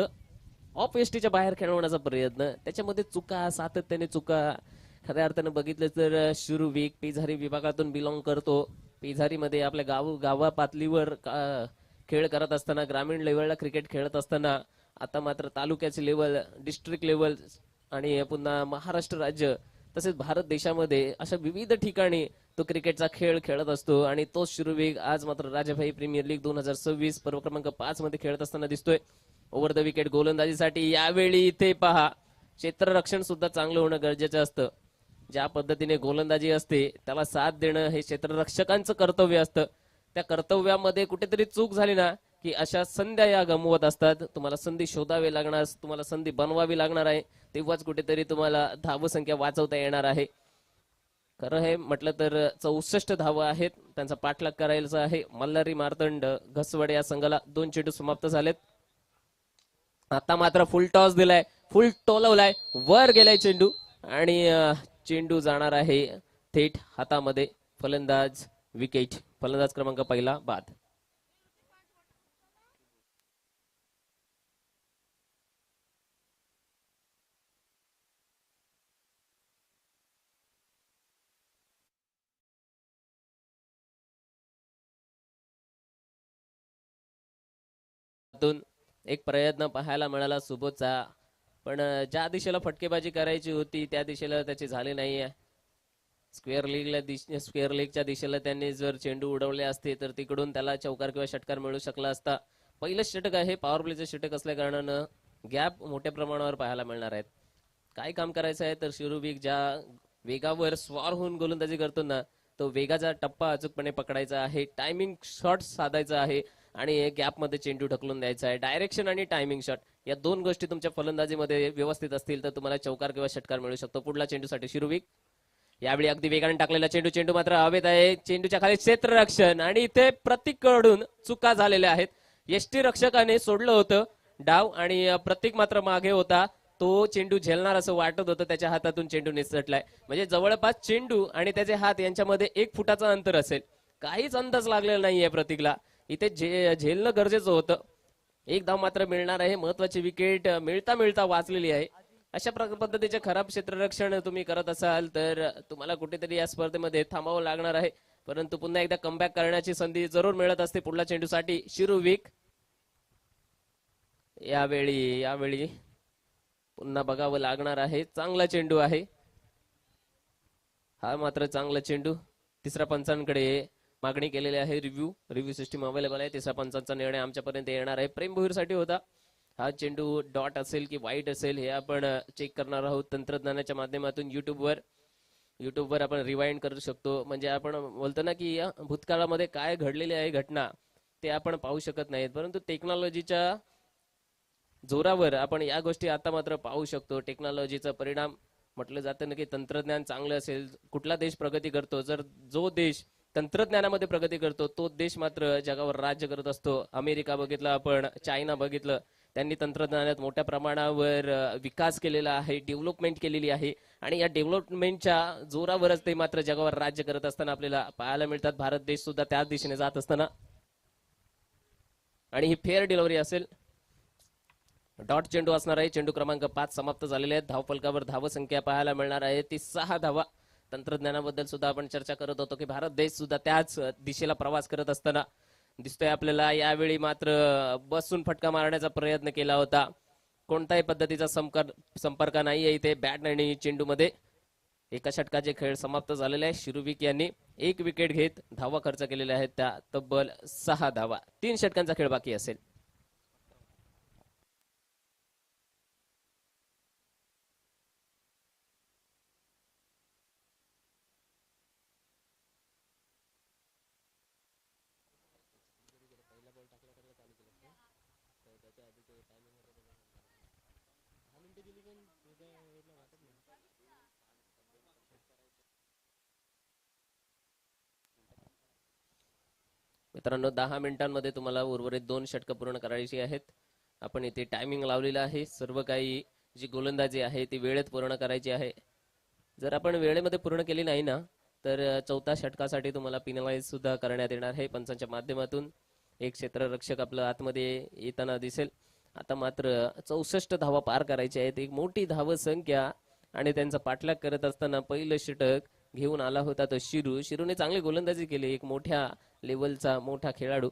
ऑफ एसटीच्या बाहेर खेळवण्याचा प्रयत्न त्याच्यामध्ये चुका सातत्याने चुका. खऱ्या अर्थानं बघितलं तर शिरुविक पेझारी विभागातून बिलॉंग करतो. पेझारीमध्ये आपल्या गावा पातळीवर खेळ करत असताना ग्रामीण लेवलला क्रिकेट खेळत असताना आता मात्र तालुक्याचे लेवल डिस्ट्रिक्ट लेवल आणि पुन्हा महाराष्ट्र राज्य तसेच भारत देशामध्ये अशा विविध ठिकाणी तो क्रिकेटचा खेळ खेळत असतो. आणि तो शिरुविक आज मात्र राजाभाई प्रीमियर लीग 2026 पर्व क्रमांक 5 मध्ये खेळत असताना दिसतोय. ओव्हर द विकेट गोलंदाजीसाठी यावेळी इथे पहा क्षेत्ररक्षण सुद्धा चांगलं होणं गरजेचं असतं. ज्या पद्धतीने गोलंदाजी असते त्याला साथ देणं हे क्षेत्ररक्षकांचं कर्तव्य असतं. त्या कर्तव्यामध्ये कुठेतरी चूक झाली ना की अशा संध्या या गमवत असतात. तुम्हाला संधी शोधावी लागणार. तुम्हाला संधी बनवावी लागणार आहे. तेव्हाच कुठेतरी तुम्हाला धावसंख्या वाचवता येणार आहे. खरं हे म्हटलं तर 64 धावा आहेत. त्यांचा पाठलाग करायचा आहे. मल्हारी मार्तंड घसवड या संघाला 2 चेंडू समाप्त झालेत. आता मात्र फुल टॉस दिलाय. फुल टोलवलाय. वर गेलाय चेंडू आणि चेंडू जाणार आहे थेट हातामध्ये. फलंदाज विकेट. फलंदाज क्रमांक पहिला बाद. एक प्रयत्न पाहायला मिळाला सुबोधचा पण ज्या दिशेला फटकेबाजी करायची होती त्या दिशेला त्याची झाली नाहीये. स्क्वेअर लेगच्या दिशेला त्यांनी जर चेंडू उडवले असते तर तिकडून त्याला चौकार किंवा षटकार मिळू शकला असता. पहिलं षटक आहे. पॉवर प्लेचं षटक असल्या कारणानं गॅप मोठ्या प्रमाणावर पाहायला मिळणार आहेत. काय काम करायचं आहे तर शिरूविक ज्या वेगावर स्वार होऊन गोलंदाजी करतो ना, तो वेगाचा टप्पा अचूकपणे पकडायचा आहे, टायमिंग शॉट साधायचा आहे आणि गॅप मध्ये चेंडू ढकलून द्यायचा आहे. डायरेक्शन आणि टायमिंग शॉट या दोन गोष्टी तुमच्या फलंदाजीमध्ये व्यवस्थित असतील तर तुम्हाला चौकार किंवा षटकार मिळू शकतो. पुढला चेंडूसाठी शिरूविक. यावेळी अगदी वेगाने टाकलेला चेंडू, चेंडू मात्र हवेत आहे. चेंडूच्या खाली क्षेत्ररक्षण आणि इथे प्रतीककडून चुका झालेल्या आहेत. यष्टी रक्षकाने सोडलं होतं डाव आणि प्रतीक मात्र मागे होता. तो चेंडू झेलणार असं वाटत होतं, त्याच्या हातातून चेंडू निसटलाय. म्हणजे जवळपास चेंडू आणि त्याचे हात यांच्यामध्ये 1 फुटाचं अंतर असेल. काहीच अंदाज लागलेला नाहीये प्रतीकला. इथे झेलणं गरजेचं होतं. एक धाव मात्र मिळणार आहे. महत्वाची विकेट मिळता मिळता वाचलेली आहे. अशा पद्धतीचे खराब क्षेत्ररक्षण तुम्ही करत असाल तर तुम्हाला कुठेतरी या स्पर्धेमध्ये थांबावं लागणार आहे. परंतु पुन्हा एकदा कमबॅक करण्याची संधी जरूर मिळत असते. पुढल्या चेंडूसाठी शिरूविक. यावेळी पुन्हा बघावं लागणार आहे. चांगला चेंडू आहे हा, मात्र चांगला चेंडू. तिसऱ्या पंचांकडे मागणी केलेली आहे. रिव्ह्यू सिस्टीम अवेलेबल आहे. तिसऱ्या पंचांचा निर्णय आमच्यापर्यंत येणार आहे. प्रेम भोईरसाठी होता हा चेंडू. डॉट असेल की वाईट असेल हे आपण चेक करणार आहोत तंत्रज्ञानाच्या माध्यमातून. युट्यूबवर आपण रिवाइंड करू शकतो. म्हणजे आपण बोलतो ना की या भूतकाळामध्ये काय घडलेली आहे घटना ते आपण पाहू शकत नाहीत, परंतु टेक्नॉलॉजीच्या जोरावर आपण या गोष्टी आता मात्र पाहू शकतो. टेक्नॉलॉजीचा परिणाम म्हटलं जातं ना की तंत्रज्ञान चांगलं असेल, कुठला देश प्रगती करतो, जर जो देश तंत्रज्ञानामध्ये प्रगती करतो तो देश मात्र जगावर राज्य करत असतो. अमेरिका बघितलं आपण, चायना बघितलं, त्यांनी तंत्रज्ञानात मोठ्या प्रमाणावर विकास केलेला आहे, डेव्हलपमेंट केलेली आहे आणि या डेव्हलपमेंटच्या जोरावरच ते मात्र जगावर राज्य करत असताना आपल्याला पाहायला मिळतात. भारत देश सुद्धा त्याच दिशेने जात असताना. आणि ही फेअर डिलिव्हरी असेल. डॉट चेंडू असणार आहे. चेंडू क्रमांक 5 समाप्त झालेले आहेत. धावफलकावर धावसंख्या पाहायला मिळणार आहे ती 6 धावा. तंत्रज्ञानाबद्दल सुद्धा आपण चर्चा करत होतो की भारत देश सुद्धा त्याच दिशेला प्रवास करत असताना दिसतोय आपल्याला. यावेळी मात्र बसून फटका मारण्याचा प्रयत्न केला होता. कोणत्याही पद्धतीचा संपर्क नाहीये इथे बॅट आणि चेंडू मध्ये. एका षटकाचे खेळ समाप्त झालेले आहे. शिरूविक यांनी 1 विकेट घेत धावा खर्च केलेल्या आहेत त्या तब्बल 6 धावा. 3 षटकांचा खेळ बाकी असेल. मित्रांनो 10 मिनिटांमध्ये तुम्हाला उर्वरित 2 षटकं पूर्ण करायची आहेत. आपण इथे टायमिंग लावलेला आहे. सर्व काही जी गोलंदाजी आहे ती वेळेत पूर्ण करायची आहे. जर आपण वेळेमध्ये पूर्ण केली नाही ना तर 4थ्या षटकासाठी तुम्हाला पिनलाइज सुद्धा करण्यात येणार आहे पंचांच्या माध्यमातून. एक क्षेत्ररक्षक आपलं आतमध्ये येताना दिसेल. आता मात्र 64 धावा पार करायच्या आहेत. एक मोठी धावसंख्या आणि त्यांचा पाठलाग करत असताना पहिलं षटक घेऊन आला होता तो शिरूने चांगली गोलंदाजी केली. एक मोठ्या लेवलचा मोठा खेळाडू.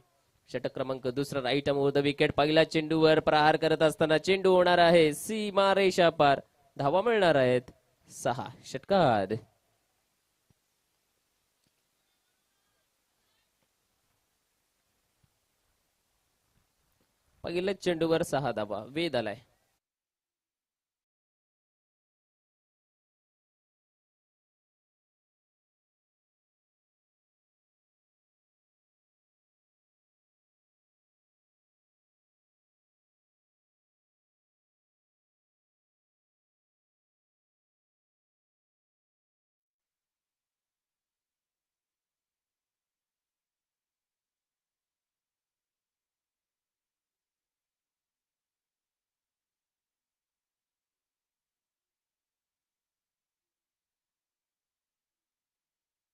षटक क्रमांक 2 राईट आर्म द विकेट. पहिल्या चेंडूवर प्रहार करत असताना चेंडू होणार आहे सीमा रेषा पार. धावा मिळणार आहेत 6 षटकात. पहिल्याच चेंडूवर 6 धावा. वेध आलाय.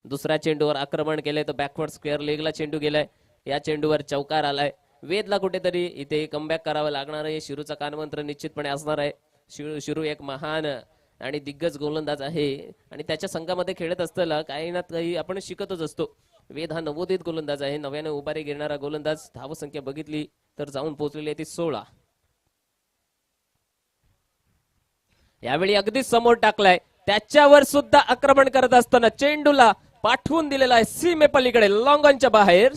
दुसऱ्या चेंडूवर आक्रमण केलंय तर बॅकवर्ड स्क्वेअर लेगला चेंडू गेलाय. या चेंडूवर चौकार आलाय. वेदला कुठेतरी इथे कमबॅक करावं लागणार आहे. शिरूचा कानमंत्र निश्चितपणे असणार आहे. शिरू एक महान आणि दिग्गज गोलंदाज आहे आणि त्याच्या संघामध्ये खेळत असताना काही ना काही आपण शिकतच असतो. वेद हा नवोदित गोलंदाज आहे. नव्याने उभारी घेणारा गोलंदाज. धावसंख्या बघितली तर जाऊन पोहोचलेली आहे ती 16. यावेळी अगदीच समोर टाकलाय. त्याच्यावर सुद्धा आक्रमण करत असताना चेंडूला पाठवून दिलेला आहे सीमेपलीकडे लॉंगॉनच्या बाहेर.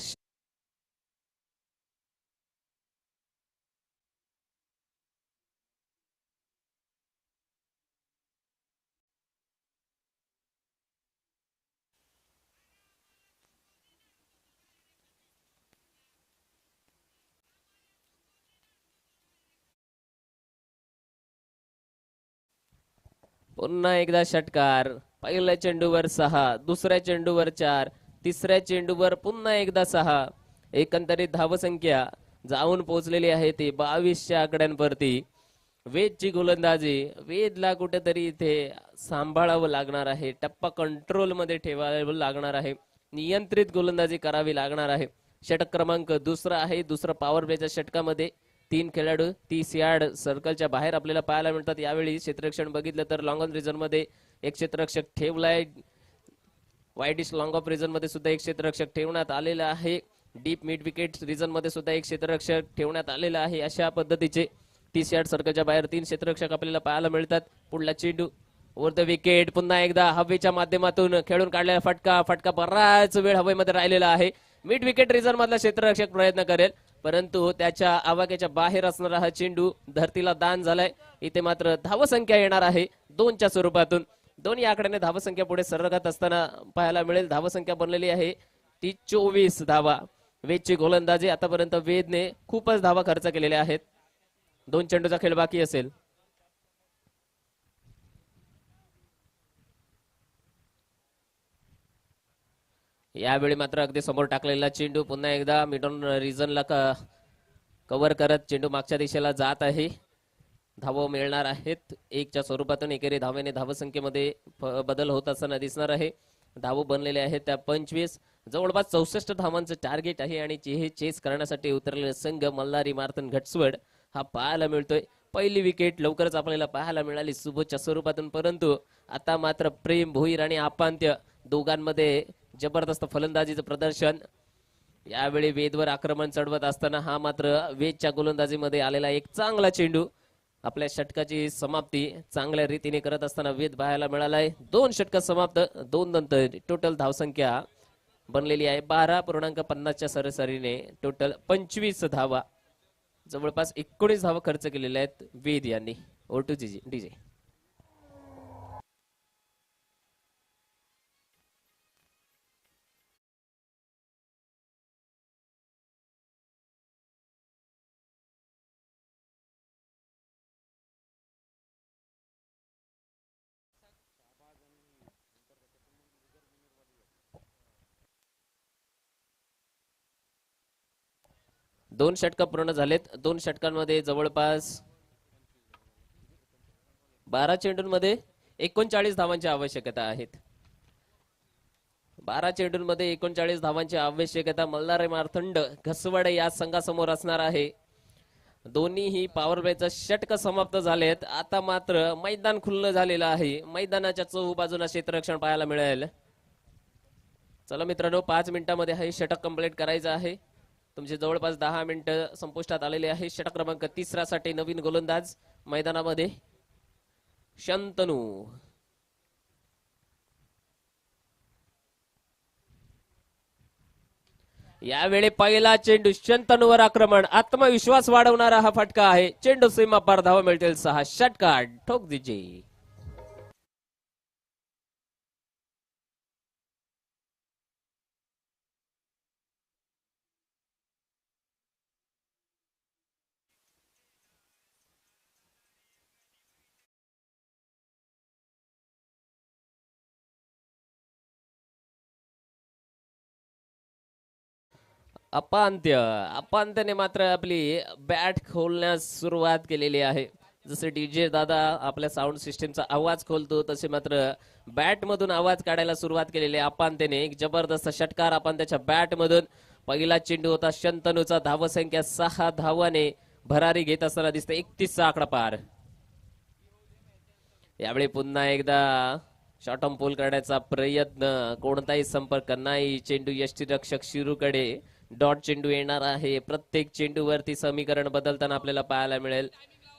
पुन्हा एकदा षटकार. पहिल्या चेंडूवर 6, दुसऱ्या चेंडूवर 4, तिसऱ्या चेंडूवर पुन्हा एकदा 6. एकंदरीत धावसंख्या जाऊन पोहोचलेली आहे ती 22च्या आकड्यांवरती. वेदची गोलंदाजी. वेदला कुठेतरी इथे सांभाळावं लागणार आहे, टप्पा कंट्रोल मध्ये ठेवावं लागणार आहे, नियंत्रित गोलंदाजी करावी लागणार आहे. षटक क्रमांक दुसरा आहे. दुसरा पॉवर प्लेच्या षटकामध्ये 3 खेळाडू 30 यार्ड सर्कलच्या बाहेर आपल्याला पाहायला मिळतात. यावेळी क्षेत्ररक्षण बघितलं तर लॉंग ऑन रिजन मध्ये एक क्षेत्ररक्षक ठेवलाय. वाईडिश लॉंग ऑफ रिजन मध्ये सुद्धा एक क्षेत्ररक्षक ठेवण्यात आलेला आहे. डीप मिड विकेट रिजन मध्ये सुद्धा एक क्षेत्ररक्षक ठेवण्यात आलेला आहे. अशा पद्धतीचे 30 यार्ड सर्कलच्या बाहेर 3 क्षेत्ररक्षक आपल्याला पाहायला मिळतात. पुढला चेंडू ओव्हर द विकेट. पुन्हा एकदा हवेच्या माध्यमातून खेळून काढलेला फटका बराच वेळ हवेमध्ये राहिलेला आहे. मिड विकेट रिजन मधला क्षेत्ररक्षक प्रयत्न करेल, परंतु त्याच्या आवाक्याच्या बाहेर असणारा हा चेंडू धरतीला दान झालाय. इथे मात्र धावसंख्या येणार आहे 2च्या स्वरूपातून. दोन्ही आकड्याने धावसंख्या पुढे सरकत असताना पाहायला मिळेल. धावसंख्या बनलेली आहे ती 24 धावा. वेदची गोलंदाजी. आतापर्यंत वेदने खूपच धावा खर्च केलेल्या आहेत. 2 चेंडूचा खेळ बाकी असेल. यावेळी मात्र अगदी समोर टाकलेला चेंडू पुन्हा एकदा मिडॉन रिजनला कव्हर करत चेंडू मागच्या दिशेला जात आहे. धावा मिळणार आहेत 1च्या स्वरूपातून. एकेरी धावेने धावसंख्येमध्ये बदल होत असताना दिसणार आहे. धाव बनलेले आहेत त्या 25. जवळपास 64 धावांचं टार्गेट आहे आणि हे चेस करण्यासाठी उतरलेला संघ मल्हारी मार्तन घटस्वड हा पाहायला मिळतोय. पहिली विकेट लवकरच आपल्याला पाहायला मिळाली सुबोधच्या स्वरूपातून, परंतु आता मात्र प्रेम भोईर आणि आपांत्य दोघांमध्ये जबरदस्त फलंदाजीचं प्रदर्शन. यावेळी वेदवर आक्रमण चढवत असताना हा मात्र वेदच्या गोलंदाजीमध्ये आलेला एक चांगला चेंडू. आपल्या षटकाची समाप्ती चांगल्या रीतीने करत असताना वेद पाहायला मिळालाय. 2 षटक समाप्त. 2 नंतर टोटल धावसंख्या बनलेली आहे 12.50च्या सरासरीने. टोटल 25 धावा. जवळपास 19 धावा खर्च केलेल्या आहेत वेद यांनी. O2 DJ. दोन षटक पूर्ण झालेत. 2 षटकांमध्ये जवळपास 12 चेंडूंमध्ये 39 धावांची आवश्यकता आहेत. 12 चेंडूंमध्ये 39 धावांची आवश्यकता मल्हारी मार्तंड घसवड या संघासमोर असणार आहे. दोन्हीही पॉवर प्लेचं षटक समाप्त झालेत. आता मात्र मैदान खुल्लं झालेलं आहे. मैदानाच्या चहूबाजूला क्षेत्ररक्षण पाहायला मिळेल. चला मित्रांनो, 5 मिनिटांमध्ये हे षटक कंप्लीट करायचं आहे. तुमचे जवळपास 10 मिनिटं संपुष्टात आलेले आहे. षटक क्रमांक 3 साठी नवीन गोलंदाज मैदानामध्ये शंतनू. यावेळी पहिला चेंडू शंतनूवर आक्रमण. आत्मविश्वास वाढवणारा हा फटका आहे. चेंडू सीमा पार. धावा मिळतील 6. षटकार ठोक दीजिए. अपांत्यने मात्र आपली बॅट खोलण्यास सुरुवात केलेली आहे. जसे डीजे दादा आपल्या साऊंड सिस्टीमचा आवाज खोलतो तसे मात्र बॅट मधून आवाज काढायला सुरुवात केलेली आहे अपांत्यने. एक जबरदस्त षटकार अपांत्याच्या बॅट मधून. पहिला चेंडू होता शंतनूचा. धावसंख्या 6 धावाने भरारी घेत असताना दिसते. 31चा आकडा पार. यावेळी पुन्हा एकदा शॉर्ट ऑन पोल करण्याचा प्रयत्न. कोणताही संपर्क नाही. चेंडू यष्टीरक्षक शिरूकडे. डॉट चेंडू येणार आहे. प्रत्येक चेंडूवरती समीकरण बदलताना आपल्याला पाहायला मिळेल.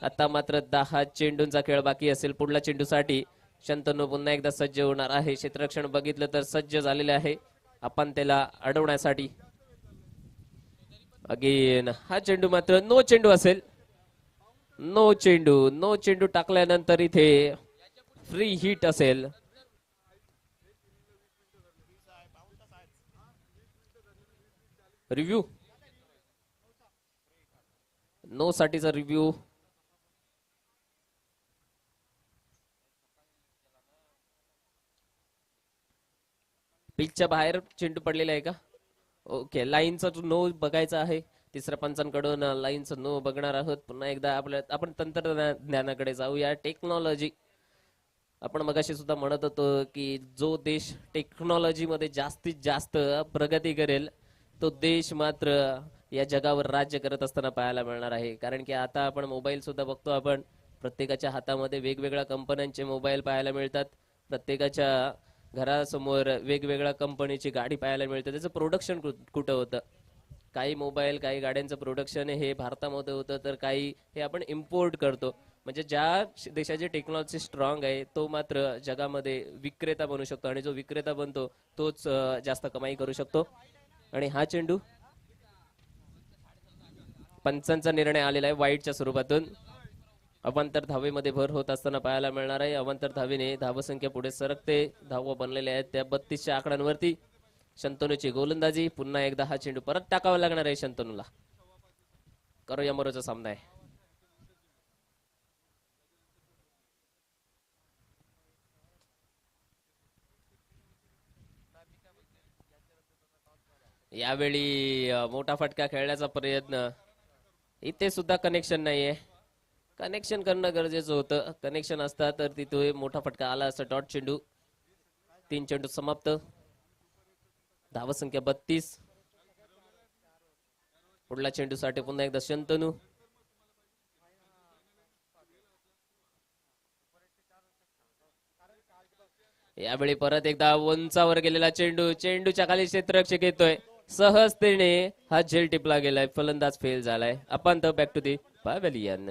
आता मात्र 10 चेंडूंचा खेळ बाकी असेल. पुढल्या चेंडूसाठी शंतनू पुन्हा एकदा सज्ज होणार आहे. क्षेत्ररक्षण बघितलं तर सज्ज झालेले आहे आपण त्याला अडवण्यासाठी. अगेन हा चेंडू मात्र नो चेंडू असेल. नो चेंडू टाकल्यानंतर इथे फ्री हिट असेल. रिव्ह्यू नो साठीचा रिव्ह्यू. पिचच्या बाहेर चेंडू पडलेला आहे का? ओके, लाईनचा नो बघायचा आहे. तिसऱ्या पंचांकडून लाईनचा नो बघणार आहोत. पुन्हा एकदा आपण तंत्रज्ञानाकडे जाऊया. टेक्नॉलॉजी, आपण मगाशी सुद्धा म्हणत होतो की जो देश टेक्नॉलॉजी मध्ये जास्तीत जास्त प्रगती करेल तो देश मात्र या जगावर राज्य करत असताना पाहायला मिळणार आहे. कारण की आता आपण मोबाईल सुद्धा बघतो, आपण प्रत्येकाच्या हातामध्ये वेगवेगळ्या कंपन्यांचे मोबाईल पाहायला मिळतात. प्रत्येकाच्या घरासमोर वेगवेगळ्या कंपनीची गाडी पाहायला मिळते. त्याचं प्रोडक्शन कुठं होतं? काही मोबाईल, काही गाड्यांचं प्रोडक्शन हे भारतामध्ये होतं, तर काही हे आपण इम्पोर्ट करतो. म्हणजे ज्या देशाची टेक्नॉलॉजी स्ट्रॉंग आहे तो मात्र जगामध्ये विक्रेता बनू शकतो, आणि जो विक्रेता बनतो तोच जास्त कमाई करू शकतो. आणि हा चेंडू पंचांचा निर्णय आलेला आहे वाईटच्या स्वरूपातून. अवांतर धावेमध्ये भर होत असताना पाहायला मिळणार आहे. अवांतर धावेने धावसंख्या पुढे सरकते. धावा बनलेल्या आहेत त्या 32च्या आकड्यांवरती. शंतनूची गोलंदाजी. पुन्हा एकदा हा चेंडू परत टाकावा लागणार आहे शंतनूला. करो या मरोचा सामना आहे. यावेळी मोठा फटका खेळण्याचा प्रयत्न. इथे सुद्धा कनेक्शन नाहीये. कनेक्शन करणं गरजेचं होतं. कनेक्शन असता तर तिथे मोठा फटका आला असता. डॉट चेंडू. 3 चेंडू समाप्त. धावसंख्या 32. पुढल्या चेंडूसाठी पुन्हा एकदा शंतनू. यावेळी परत एकदा उंचावर गेलेला चेंडू. चेंडूच्या खाली क्षेत्ररक्षक येतोय. सहजतेने हा झेल टिपला गेलाय. फलंदाज फेल झालाय. अपांत बॅक टू दी पॅव्हेलियन.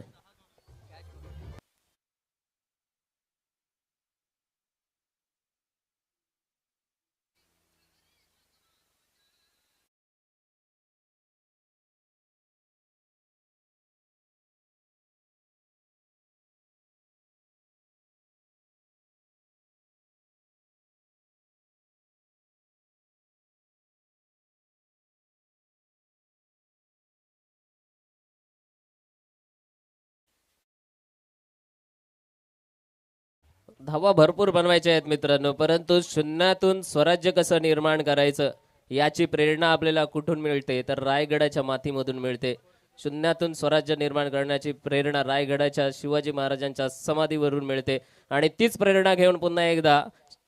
धावा भरपूर बनवायच्या आहेत मित्रांनो, परंतु शून्यातून स्वराज्य कसं निर्माण करायचं याची प्रेरणा आपल्याला कुठून मिळते? तर रायगडाच्या मातीमधून मिळते. शून्यातून स्वराज्य निर्माण करण्याची प्रेरणा रायगडाच्या शिवाजी महाराजांच्या समाधीवरून मिळते. आणि तीच प्रेरणा घेऊन पुन्हा एकदा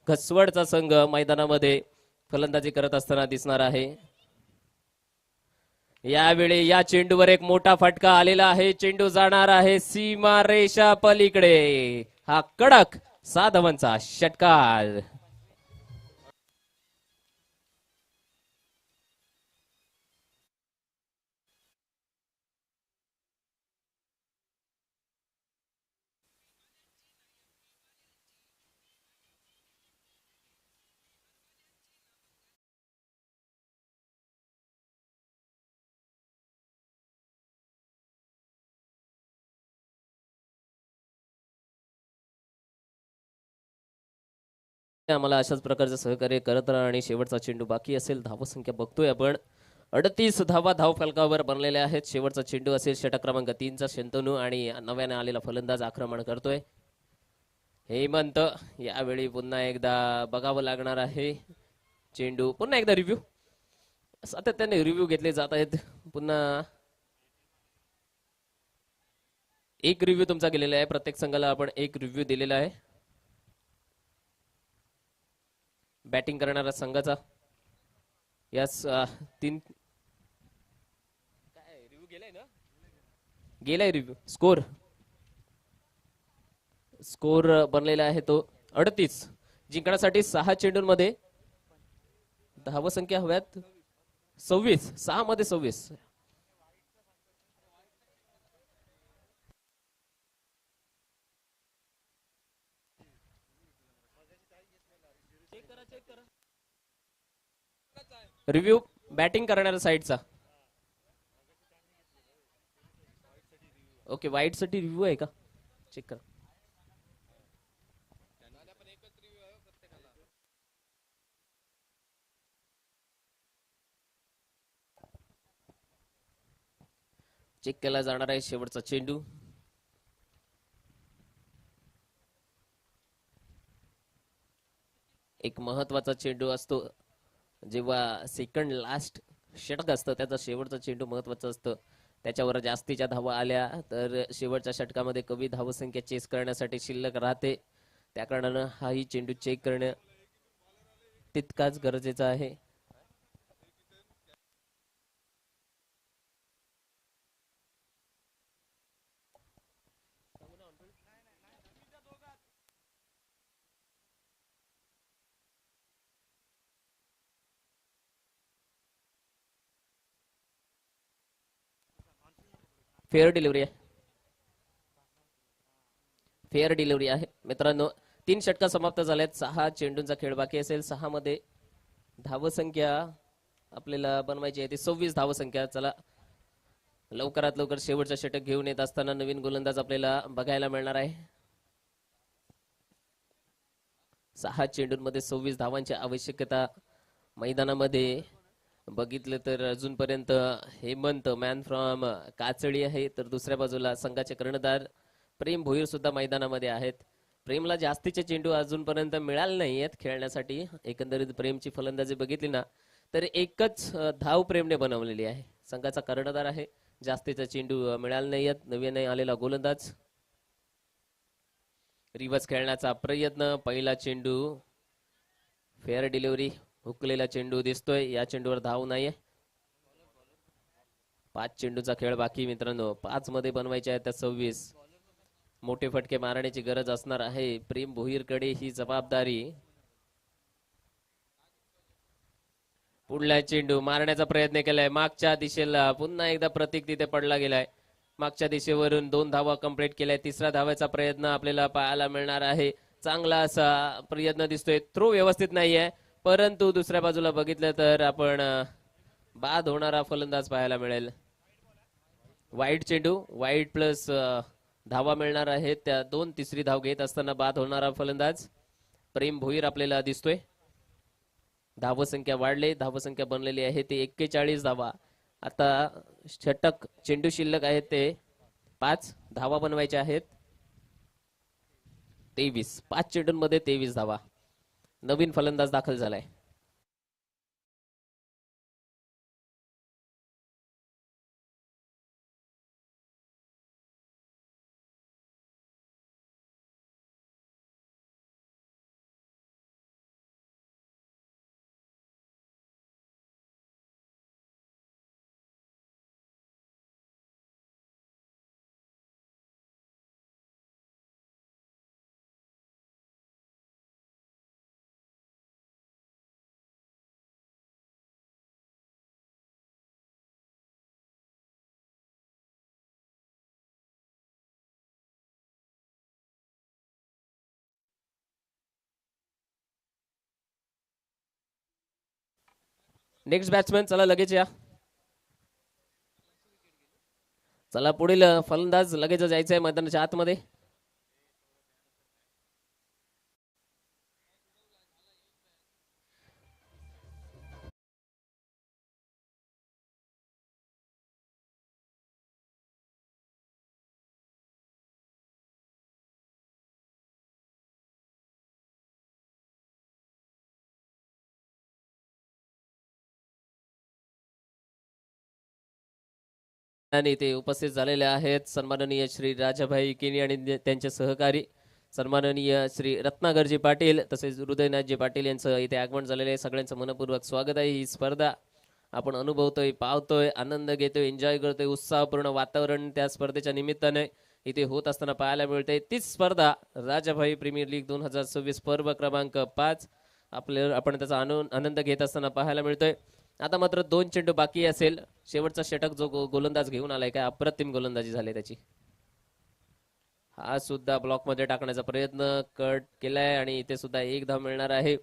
घसवडचा संघ मैदानामध्ये फलंदाजी करत असताना दिसणार आहे. यावेळी या चेंडूवर एक मोठा फटका आलेला आहे. चेंडू जाणार आहे सीमा रेषा पलीकडे. हा कडक 6 धावांचा षटकार. आम्हाला अशाच प्रकारचं सहकार्य करत राहा. आणि शेवटचा चेंडू बाकी असेल. धावसंख्या बघतोय आपण 38 धावा धाव फलकावर बनलेल्या आहेत. शेवटचा चेंडू असेल षटक क्रमांक 3चा शंतनू. आणि नव्याने आलेला फलंदाज आक्रमण करतोय हेमंत. यावेळी पुन्हा एकदा बघावं लागणार आहे चेंडू. पुन्हा एकदा रिव्ह्यू. सातत्याने रिव्ह्यू घेतले जात आहेत. पुन्हा एक रिव्ह्यू तुमचा गेलेला आहे. प्रत्येक संघाला आपण एक रिव्ह्यू दिलेला आहे. बॅटिंग करणारा संघाचा यास 3 काय रिव्ह्यू गेलाय ना? गेलाय रिव्ह्यू. स्कोर बनलेला आहे तो 38. जिंकण्यासाठी 6 चेंडूंमध्ये धावसंख्या हव्यात 26. 6 मध्ये 26. रिव्ह्यू बॅटिंग करणाऱ्या साईडचा. ओके, वाईट साठी रिव्ह्यू आहे का? चेक करा. चेक केला जाणार आहे शेवटचा चेंडू. एक महत्वाचा चेंडू असतो जेव्हा सेकंड लास्ट षटक असतं त्याचा शेवटचा चेंडू महत्वाचं असतं. त्याच्यावर जास्तीच्या धावा आल्या तर शेवटच्या षटकामध्ये कमी धावसंख्या चेस करण्यासाठी शिल्लक राहते. त्या कारणानं हाही चेंडू चेक करणं तितकाच गरजेचं आहे. फेअर डिलिव्हरी आहे. फेअर डिलिव्हरी आहे मित्रांनो. 3 षटका समाप्त झाल्यात. 6 चेंडूंचा खेळ बाकी असेल. 6 मध्ये धावसंख्या आपल्याला बनवायची आहे ती 26 धावसंख्या. चला लवकरात लवकर शेवटचं षटक घेऊन येत असताना नवीन गोलंदाज आपल्याला बघायला मिळणार आहे. 6 चेंडूंमध्ये 26 धावांची आवश्यकता. मैदानामध्ये बघितलं तर अजूनपर्यंत हेमंत मॅन फ्रॉम काचळी आहे, तर दुसऱ्या बाजूला संघाचे कर्णधार प्रेम भोईर सुद्धा मैदानामध्ये आहेत. प्रेमला जास्तीचे चेंडू अजूनपर्यंत मिळाले नाही आहेत खेळण्यासाठी. एकंदरीत प्रेमची फलंदाजी बघितली ना तर एकच धाव प्रेमने बनवलेली आहे. संघाचा कर्णधार आहे. जास्तीचे चेंडू मिळाले नाही आहेत. नवीन आलेला गोलंदाज रिव्हर्स खेळण्याचा प्रयत्न. पहिला चेंडू फेअर डिलिव्हरी. हुकलेला चेंडू दिसतोय. या चेंडूवर धाव नाहीये. 5 चेंडूचा खेळ बाकी मित्रांनो. 5 मध्ये बनवायचे आहेत त्या 26. मोठे फटके मारण्याची गरज असणार आहे. प्रेम भोईरकडे ही जबाबदारी. पुढला चेंडू मारण्याचा प्रयत्न केलाय मागच्या दिशेला. पुन्हा एकदा प्रतीक तिथे पडला गेलाय. मागच्या दिशेवरून 2 धावा कंप्लीट केल्या. तिसऱ्या धावाचा प्रयत्न आपल्याला पाहायला मिळणार आहे. चांगला असा प्रयत्न दिसतोय. थ्रो व्यवस्थित नाहीये, परंतु दुसऱ्या बाजूला बघितलं तर आपण बाद होणारा फलंदाज पाहायला मिळेल. वाईट चेंडू. वाईट प्लस धावा मिळणार आहेत त्या 2. तिसरी धाव घेत असताना बाद होणारा फलंदाज प्रेम भोईर आपल्याला दिसतोय. धावसंख्या वाढले. धावसंख्या बनलेली आहे ते 41 धावा. आता षटक चेंडू शिल्लक आहेत ते 5 धावा बनवायच्या आहेत. 23. 5 चेंडूंमध्ये 23 धावा. नवीन फलंदाज दाखल झालाय. नेक्स्ट बॅट्समॅन चला लगेच या. चला पुढील फलंदाज लगेच जायचंय मैदानाच्या आतमध्ये. आणि ते उपस्थित झालेले आहेत सन्माननीय श्री राजाभाई केनी आणि त्यांचे सहकारी सन्माननीय श्री रत्नागरजी पाटील तसेच हृदयनाथजी पाटील यांचं इथे आगमन झालेलं आहे. सगळ्यांचं मनपूर्वक स्वागत आहे. ही स्पर्धा आपण अनुभवतोय, पावतोय, आनंद घेतोय, एन्जॉय करतोय. उत्साहपूर्ण वातावरण त्या स्पर्धेच्या निमित्ताने इथे होत असताना पाहायला मिळते. तीच स्पर्धा राजाभाई प्रीमियर लीग 2026 पर्व क्रमांक 5 आपण त्याचा आनंद घेत असताना पाहायला मिळतोय. आता मात्र 2 चेंडू बाकी असेल. शेवटचा षटक जो गोलंदाज घेऊन आलाय काय अप्रतिम गोलंदाजी झाली त्याची. हा सुद्धा ब्लॉक मध्ये टाकण्याचा प्रयत्न कट केलाय आणि इथे सुद्धा 1 धाव मिळणार आहे.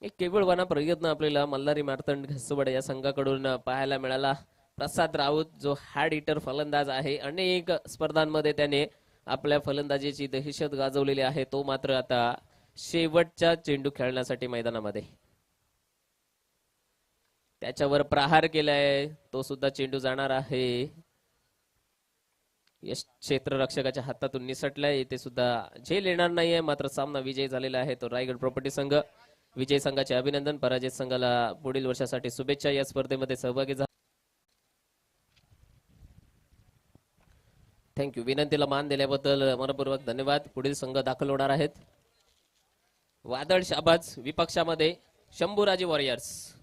एक केवळवाना प्रयत्न आपल्याला मल्हारी मार्तंड घसवड या संघाकडून पाहायला मिळाला. प्रसाद राऊत जो हार्ड हिटर फलंदाज आहे, अनेक स्पर्धांमध्ये त्याने आपल्या फलंदाजीची दहशत गाजवलेली आहे. तो मात्र आता शेवटच्या चेंडू खेळण्यासाठी मैदानामध्ये. त्याच्यावर प्रहार केलाय, तो सुद्धा चेंडू जाणार आहे. यश क्षेत्ररक्षकाच्या हातातून निसटलाय. इथे सुद्धा झेल येणार नाहीये, मात्र सामना विजयी झालेला आहे तो रायगड प्रॉपर्टी संघ. विजय संघाचे अभिनंदन. पराजित संघाला पुढील वर्षासाठी शुभेच्छा. या स्पर्धेमध्ये सहभागी झाला. थँक्यू. विनंतीला मान दिल्याबद्दल मनपूर्वक धन्यवाद. पुढील संघ दाखल होणार आहेत. वादळ शाबाज विपक्षामध्ये शंभूराजे वॉरियर्स.